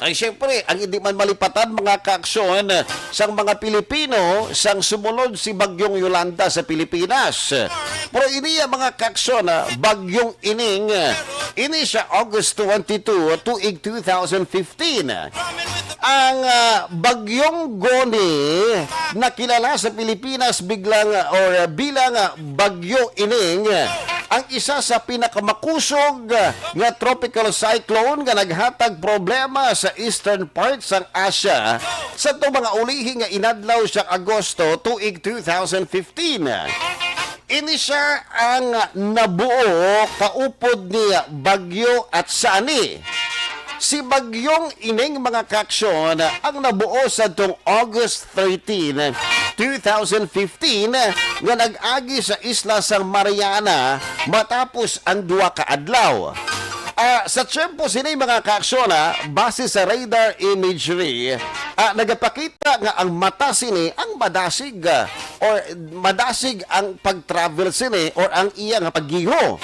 Ay siyempre, ang hindi man malipatan mga ka-aksyon sang mga Pilipino sang sumunod si Bagyong Yolanda sa Pilipinas. Pero iniya mga ka-aksyon, Bagyong Ining, ini siya August 22, tuig 2015. Ang Bagyong Goni na kilala sa Pilipinas bilang Bagyo Ining, ang isa sa pinakamakusog nga tropical cyclone nga naghatag problema sa eastern parts ng Asia sa itong mga ulihi nga inadlaw sa Agosto tuig 2015. Ini siya ang nabuo kaupod ni Bagyo at Sani. Si Bagyong Ining mga ka-aksyon ang nabuo sa itong August 13, 2015 nga nag-agi sa isla sang Mariana matapos ang 2 ka adlaw. Sa tiyempo sila mga ka-aksyon, base sa radar imagery, nagapakita nga ang mata sini ang madasig or madasig ang pag-travel sini or ang iya nga paggiho.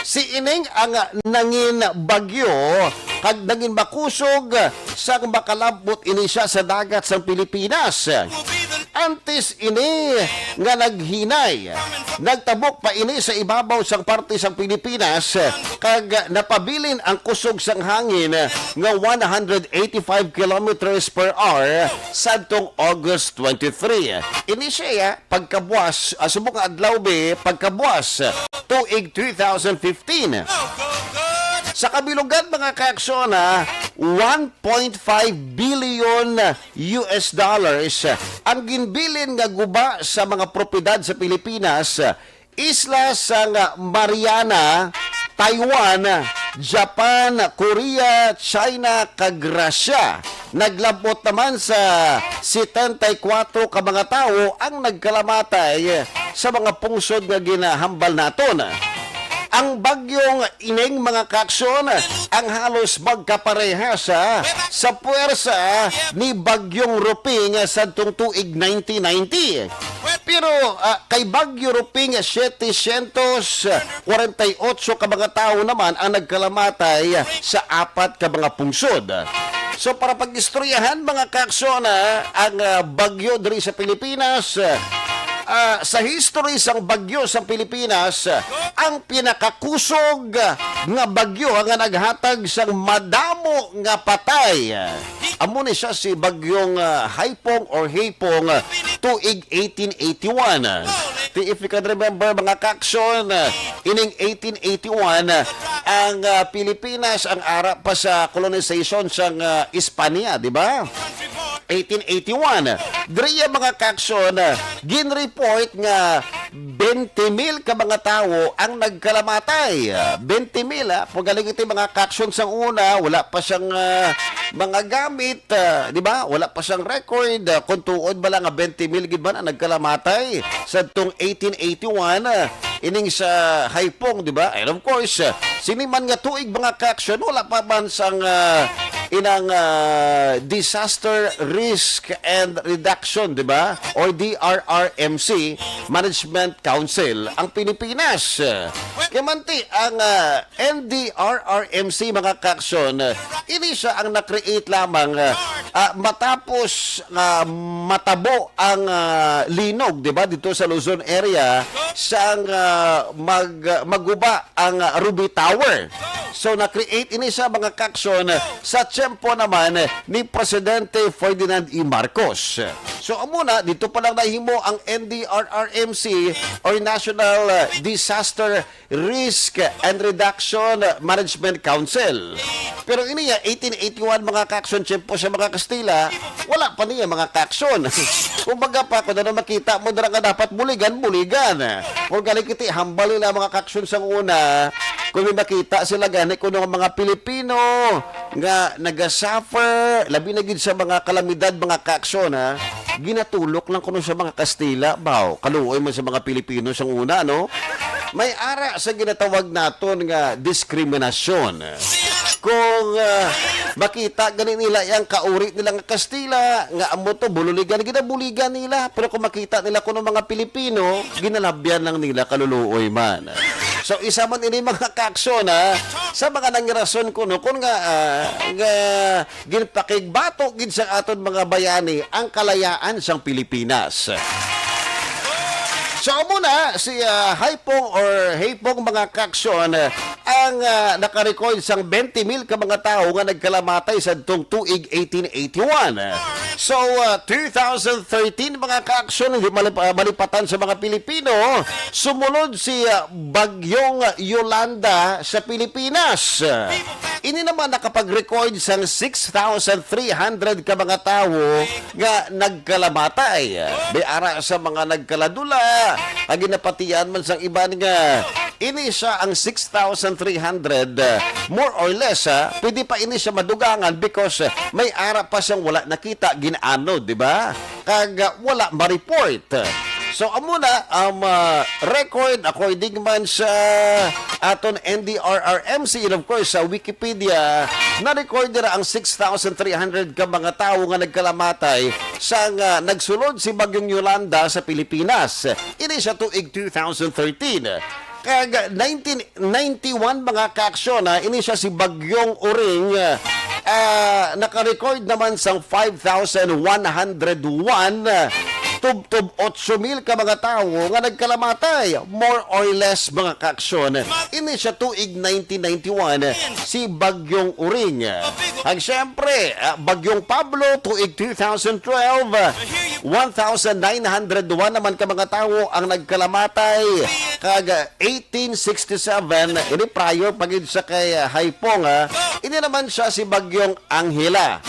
Si Ining ang nangin bagyo kag nangin makusog sa makalabot ini siya sa dagat sa Pilipinas. Antes ini nga naghinay, nagtabok pa ini sa ibabaw sang parte sang Pilipinas kag napabilin ang kusog sang hangin nga 185 kilometers per hour sadtong August 23. Ini siya pagkabuas, subong adlaw be pagkabuas tuig 2015. Sa kabilugan mga kaaksona, 1.5 billion US dollars ang ginbilin nga guba sa mga propiedad sa Pilipinas, isla sang Mariana, Taiwan, Japan, Korea, China, kag Russia. Naglabot naman sa 74 ka mga tao ang nagkalamatay sa mga pungsod nga ginahambal naton. Ang bagyong ining mga kaaksyon ang halos magkapareha sa puwersa ni bagyong Ruping sa tuig 1990. Pero kay Bagyo Ruping 748 ka mga tao naman ang nagkalamatay sa 4 ka mga pungsod. So para pag-istoryahan mga kaaksyon ang bagyo diri sa Pilipinas, sa history sang bagyo sa Pilipinas, ang pinakakusog nga bagyo nga naghatag sang madamo nga patay. Amo ni siya si bagyong Haipong or Hapong tuig 1881. If you can remember mga kaaksyon, ining 1881 ang Pilipinas ang ara pa sa colonization sang Espanya, di ba? 1881. Diriya mga kaaksyon, ginreport nga 20,000 ka mga tao ang nagkalamatay. 20,000 pagaling iti mga kaaksyon sang una, wala pa siyang mga gamit, di ba? Wala pa siyang record. Kung tuod ba lang 20,000 gid man ang nagkalamatay sa tong 1881 ining sa Haipong, di ba? And of course, siniman nga tuig mga kaaksyon, wala pa man sang inang Disaster Risk and Reduction, di ba? Or DRRMC, Management Council, ang Pilipinas. Kamanti, ang NDRRMC, mga kaaksyon, ini siya ang na-create lamang matapos matabo ang linog, di ba? Dito sa Luzon area, sang maguba ang Ruby Tower. So, na-create ini siya mga kaaksyon sa tiyempo naman ni Presidente Ferdinand E. Marcos. So, amuna, dito pa lang nahimo ang NDRRMC or National Disaster Risk and Reduction Management Council. Pero ini 1881 mga kaaksyon, tiyempo sa mga Kastila, wala pa niya mga kaaksyon. Kumbaga pa, kung na makita mo na nga dapat buligan. Kung galing kiti, hambal nila mga kaaksyon sa una, kung may makita sila gani kung mga Pilipino nga nagasuffer, labi na gid sa mga kalamidad mga kaaksyon, ginatulok lang kuno sa mga Kastila, baw, kaluoy mo sa mga Pilipino sa una, no? May ara sa ginatawag naton nga diskriminasyon. Kung makita ganin nila yung kauri nila nga Kastila, nga amo to, bululigan, ginabuligan nila. Pero kung makita nila kuno mga Pilipino, ginalabyan lang nila kaluluoy man. So, isa man ini mga kaaksyon, sa mga nangirason kuno, kung nga ginpakigbato gid sa aton mga bayani ang kalayaan sang Pilipinas. So, muna, si Haipong or Hapong mga kaaksyon, ang nakarecord sang 20,000 ka mga tao nga nagkalamatay sa tuig 1881. So, 2013 mga kaaksyon, hindi malipatan sa mga Pilipino, sumunod si Bagyong Yolanda sa Pilipinas. Ini naman nakapag-record sang 6,300 ka mga tao nga nagkalamatay. May ara sa mga nagkaladula, ang ginapatian man sang iba nga, ini siya ang 6,300 more or less, pwede pa ini siya madugangan because may ara pa siyang wala nakita ginaano, di ba? Kag wala ma-report. So, amuna, record according man sa aton NDRRMC and of course sa Wikipedia, na-record nila ang 6,300 ka mga tao nga nagkalamatay sa nagsulod si Bagyong Yolanda sa Pilipinas. Ini sa tuig 2013. Kag 1991 mga kaaksyon, ini siya si Bagyong Uring, naka-record naman sang 5,101 tub 8,000 ka mga tao nga nagkalamatay. More or less mga kaaksyon. Ini siya tuig 1991 si Bagyong Uring. Ang siyempre, Bagyong Pablo tuig 2012. 1,901 naman ka mga tao ang nagkalamatay. Kag 1867, ini prior pagid sa kay Haipong. Ini naman siya si Bagyong Angela.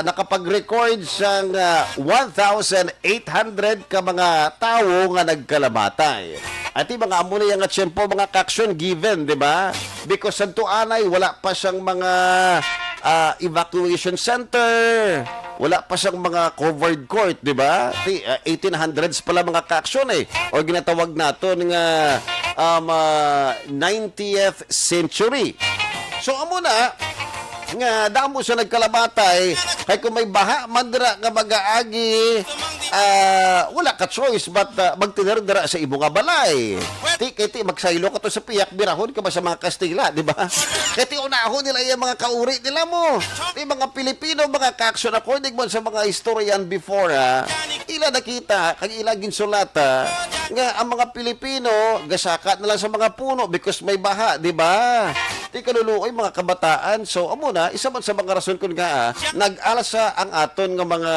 Nakapag-record siyang 1,800 ka mga tao nga nagkalamatay. At yung mga amo na yung tiyempo, mga kaksyon given, di ba? Because sa tuanay, wala pa siyang mga evacuation center. Wala pa siyang mga covered court, di ba? 1800s pala mga kaksyon eh. O ginatawag nato nga 90th century. So, amo na, nga damo sa nagkalamatay kay kung may baha man dira nga mag-aagi wala ka choice but magtinerdira sa imo nga balay ti magsaylo ka to sa piyak birahon ka ba sa mga Kastila di ba kay ti unahon nila yung mga kauri nila mo ti mga Pilipino mga kaksyon according mo sa mga historian before ila nakita kag ila ginsulat nga ang mga Pilipino gasakat na lang sa mga puno because may baha di ba ti kaluluoy mga kabataan so amo na isa man sa mga rason kun nga nag-alsa ang aton nga mga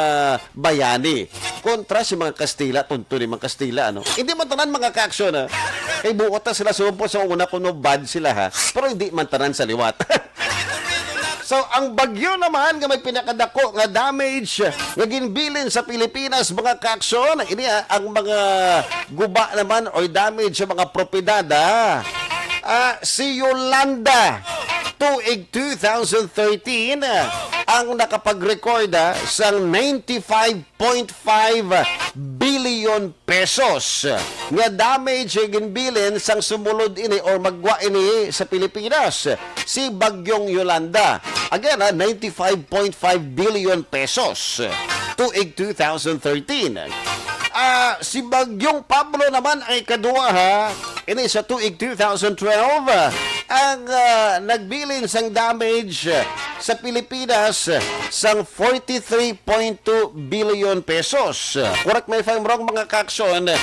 bayani kontra si mga Kastila tunto ni mga Kastila ano hindi man tanan mga kaaksyon kay buot na sila sumpo sa una kuno bad sila pero hindi man tanan sa liwat. So, ang bagyo naman nga may pinakadako nga damage nga ginbilin sa Pilipinas mga kaaksyon ini ang mga guba naman or damage sa mga propiedad si Yolanda tuig 2013 ang nakapag-record sang 95.5 billion pesos nga damage ginbilin sang sumulod ini or magwa ini sa Pilipinas si Bagyong Yolanda again 95.5 billion pesos tuig 2013 si Bagyong Pablo naman ay kadua ini sa tuig 2012 ang nagbilin sang damage sa Pilipinas sang 43.2 billion pesos. Correct me if I'm wrong mga kaksyon.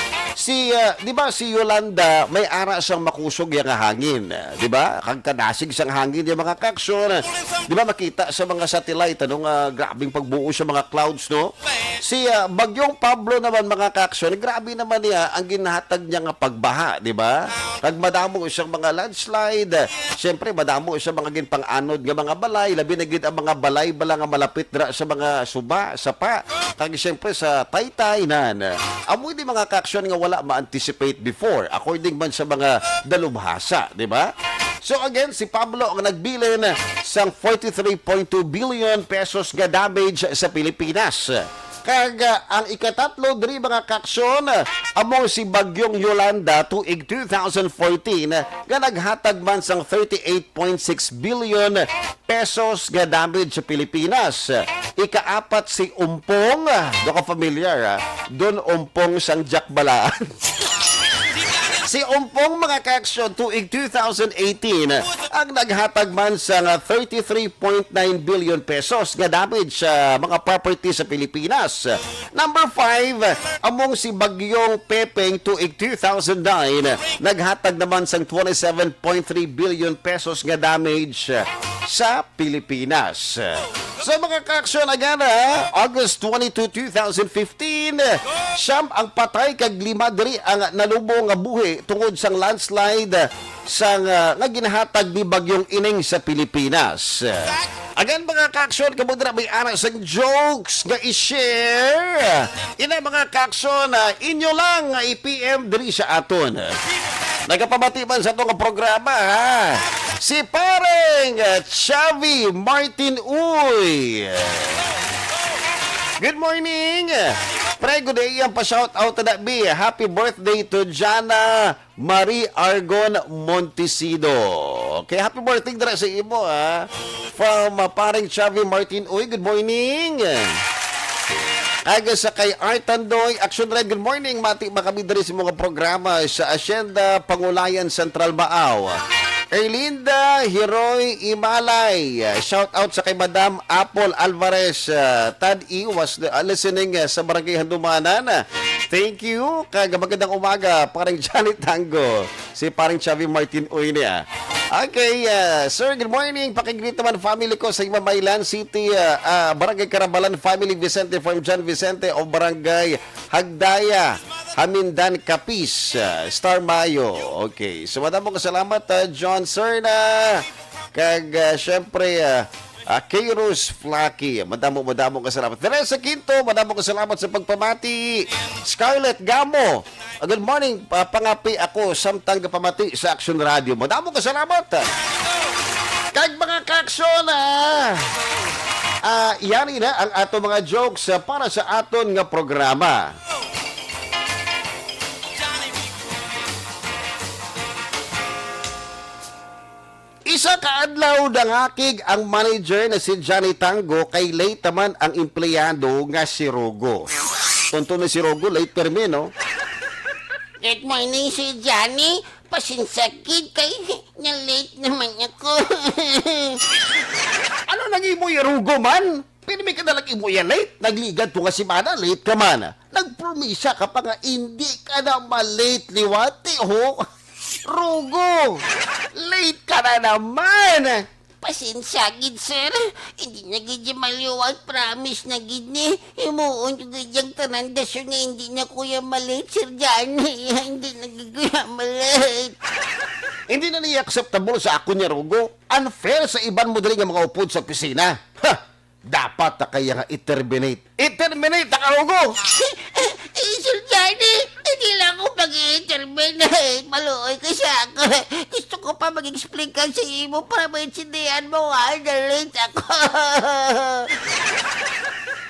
Di ba si Yolanda may ara siyang makusog yang hangin, di ba? Kag kanasig sang hangin yung mga kaksyon. Di ba makita sa mga satellite grabing pagbuo sa mga clouds no? Si Bagyong Pablo naman mga kaksyon, grabe naman niya ang ginahatag niya nga pagbaha, di ba? Kag madamo siyang mga landslide. Siyempre madamo siyang mga ginpang-anod nga mga balay, labi na gid ang mga balay bala nga malapit dra sa mga suba, sapa. Kag siyempre sa Taytay nan. Amoy di mga kaaksyon nga wala ma-anticipate before according man sa mga dalubhasa, di ba? So again, si Pablo ang nagbilin sang 43.2 billion pesos nga damage sa Pilipinas. Kag ang ikatatlo diri mga kaksyon amo si Bagyong Yolanda tuig 2014 nga naghatag man sang 38.6 billion pesos nga damage sa Pilipinas. Ikaapat si Umpong, ka familiar Don Umpong sang Jakbalaan. Si Umpong mga kaaksyon tuig 2018 ang naghatag man sa 33.9 billion pesos nga damage sa mga property sa Pilipinas. Number 5, among si Bagyong Pepeng tuig 2009 naghatag naman sa 27.3 billion pesos nga damage sa Pilipinas. So mga kaaksyon again, August 22, 2015, siyam ang patay kag lima diri ang nalubong nga buhi tungod sang landslide sang nga ginahatag ni Bagyong Ining sa Pilipinas. Again mga kaaksyon, kamudra may ara sang jokes nga i-share. Ina mga kaaksyon, inyo lang nga i-PM diri sa aton. Nagapamati man sa itong programa, si Pareng Chavi Martin Uy. Good morning! Pre, good day. Ang pa-shout out na be. Happy birthday to Jana Marie Argon Montesido. Okay, happy birthday dara sa imo, From Pareng Chavi Martin Uy, good morning! Aga sa kay Art Tandoy, Action Red, good morning. Mati makami diri sa mga programa sa Asyenda Pangulayan Central Baaw. Erlinda Hiroy Imalay. Shout out sa kay Madam Apple Alvarez. Tad E was listening sa Barangay Handumanan. Thank you. Magandang umaga, paring Janet Tango. Si paring Chavi Martin Uyne. Okay, sir, good morning. Pakigreet naman family ko sa Imamaylan City, Barangay Carabalan Family Vicente from John Vicente o Barangay Hagdaya. Hamindan Capiz, Star Mayo. Okay. So, madamong salamat, John Sir na. Syempre, Kairos Flaky. Madamong salamat. Teresa Quinto, madamong salamat sa pagpamati. Scarlett Gamo. Good morning. Pangapi ako samtang pamati sa Action Radio. Madamong salamat. Kag mga ka-aksyon, yan na ang ato mga jokes para sa aton nga programa. Isa kaadlaw dangakig ang manager na si Johnny Tango kay late naman ang empleyado nga si Rogo. Tunto na si Rogo, late permi, no? Good morning, si Johnny. Pasinsakit kay nga late naman ako. Ano naging mo yung Rogo man? Pero may kadalag imo yan late. Nagligad po nga si Mana, late ka man. Nagpromisa ka pa nga, hindi ka na malate, liwati, ho? Rogo, late ka na naman. Pasensya, gid, sir. Hindi na gid yung maliwag. Promise na gid ni. Imuon yung gid yung tanandasyon na hindi na kuya malate, Sir Johnny. Hindi na gid kuya malate. Hindi na niya acceptable sa ako niya, Rogo. Unfair sa iban mo dali nga mga upod sa opisina. Ha! Dapat na kaya nga i-terminate. I-terminate na ka, Rogo! Sir Johnny, hindi lang ako mag-i-terminate. Maluoy kasi ako. Gusto ko pa mag-explain ka sa imo para maintindihan mo nga na late ako.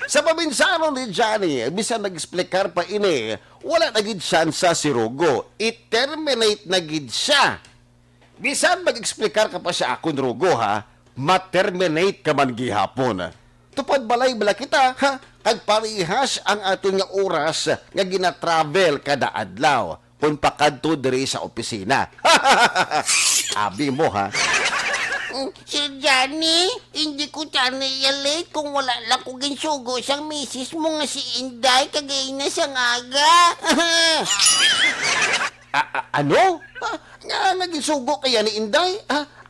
Sa pabinsano ni Johnny, bisan nag-explicar pa ini, wala na gid tsansa si Rogo. I-terminate na gid siya. Bisan mag-explicar ka pa sa akon, Rogo, ha? Ma-terminate ka man gihapon. Tupad balay bala kita, ha? Kag parihas ang aton nga oras nga gina-travel kada adlaw kung pakadto diri sa opisina. Abi mo, ha? Sir Johnny, hindi ko tani late kung wala lang ko ginsugo siyang misis mo nga si Inday kagay na sa ngaga. Ano? Nga nagisugo kaya ni Inday?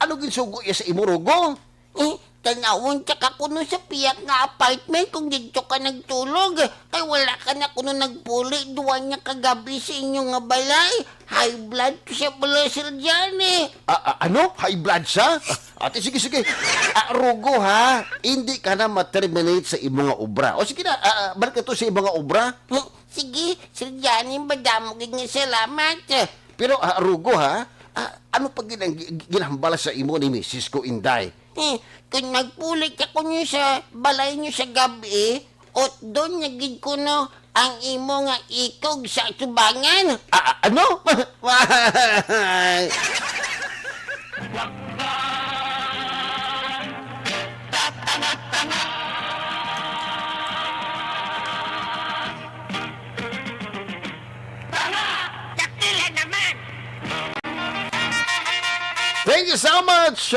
Ano ginsugo iya sa imo, Rogo? Tanawon tsaka kuno sa piyak nga apartment kung dito ka nagtulog. Kay wala ka na kuno nagpuli. Duwa niya kagabi sa inyo nga balay. High blood siya bala, Sir Johnny. Ano? High blood siya? Ate, sige. Rogo, ha? Hindi ka na ma-terminate sa imo nga obra. O sige na, balik ka to sa imo nga obra. Sige, Sir Johnny, madamo nga salamat. Pero, Rogo, ha? Ano pa ginahambala sa imo ni Mrs. ko, Inday? Kung nagpulit ako nyo sa balay nyo sa gabi, at doon nagid ko no ang imo nga ikog sa tubangan. Ano? Dakila naman! Thank you so much,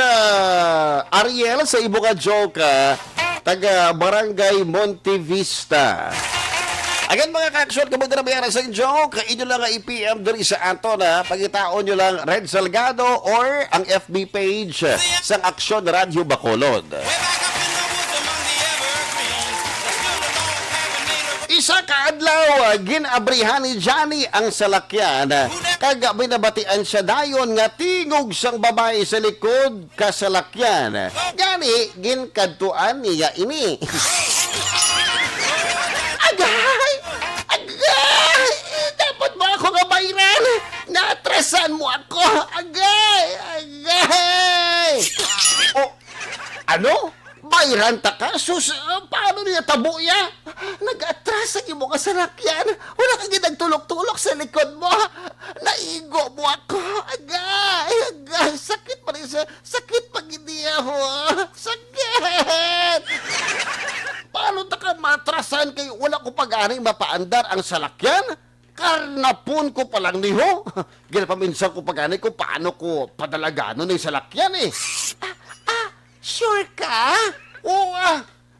Ariel, sa ibo ka joke, taga Barangay Montevista. Again, mga ka-action, kung na mayara sa joke, inyo lang i-PM doon sa ato na pagkitaon nyo lang Red Salgado or ang FB page sa Action Radio Bacolod. Isa kaadlaw, ginabrihan ni Johnny ang salakyan. Kagabi nabatian siya dayon nga tingog sang babae sa likod kasalakyan. Gani, ginkadtuan niya ini. Agay! Dapat mo ako nga bayran? Naatrasan mo ako! Agay! O, ano? Bayran ta ka? Sus, paano niya tabo ya? Nag-atras ang imo kasalakyan. Wala kang ginagtulok-tulok sa likod mo. Naigo mo ako. Agay. Sakit pa rin sa... Sakit pag hindi ako. Sakit. Paano ta ka matrasan kay wala ko pag-aring mapaandar ang salakyan? Karnapon ko pa lang niho. Ginapaminsan ko pagani ko paano ko padalagano ng salakyan eh. Sure ka? Oo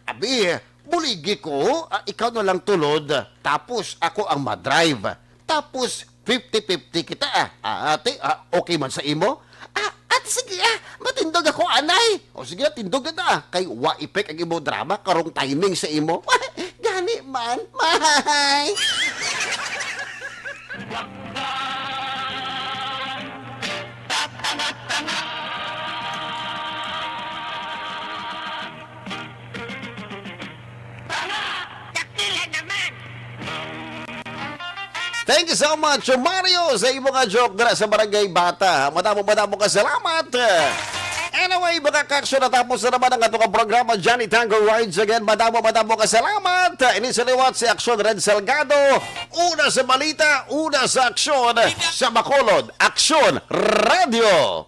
abi, buligi ko, ikaw na lang tulod. Tapos ako ang madrive. Tapos 50-50 kita ate, okay man sa imo? At sige, matindog ako, anay. O sige, tindog na kay waipek ang imo drama, karong timing sa imo. Gani man, mahay. Thank you so much, Mario, sa imo nga joke dara sa Barangay Bata. Madamo ka salamat. Anyway, mga kaksyo, natapos na naman ang atong programa Johnny Tango Rides Again. Madamo ka salamat. Ini sa liwat si Aksyon Red Salgado. Una sa balita, una sa aksyon sa Bacolod. Aksyon Radio.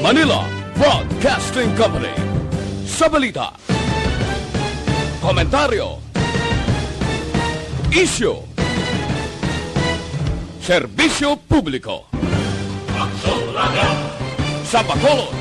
Manila Broadcasting Company. Sa balita, komentaryo, isyu, serbisyo publiko. Aksyon Radio. Sa Bacolod,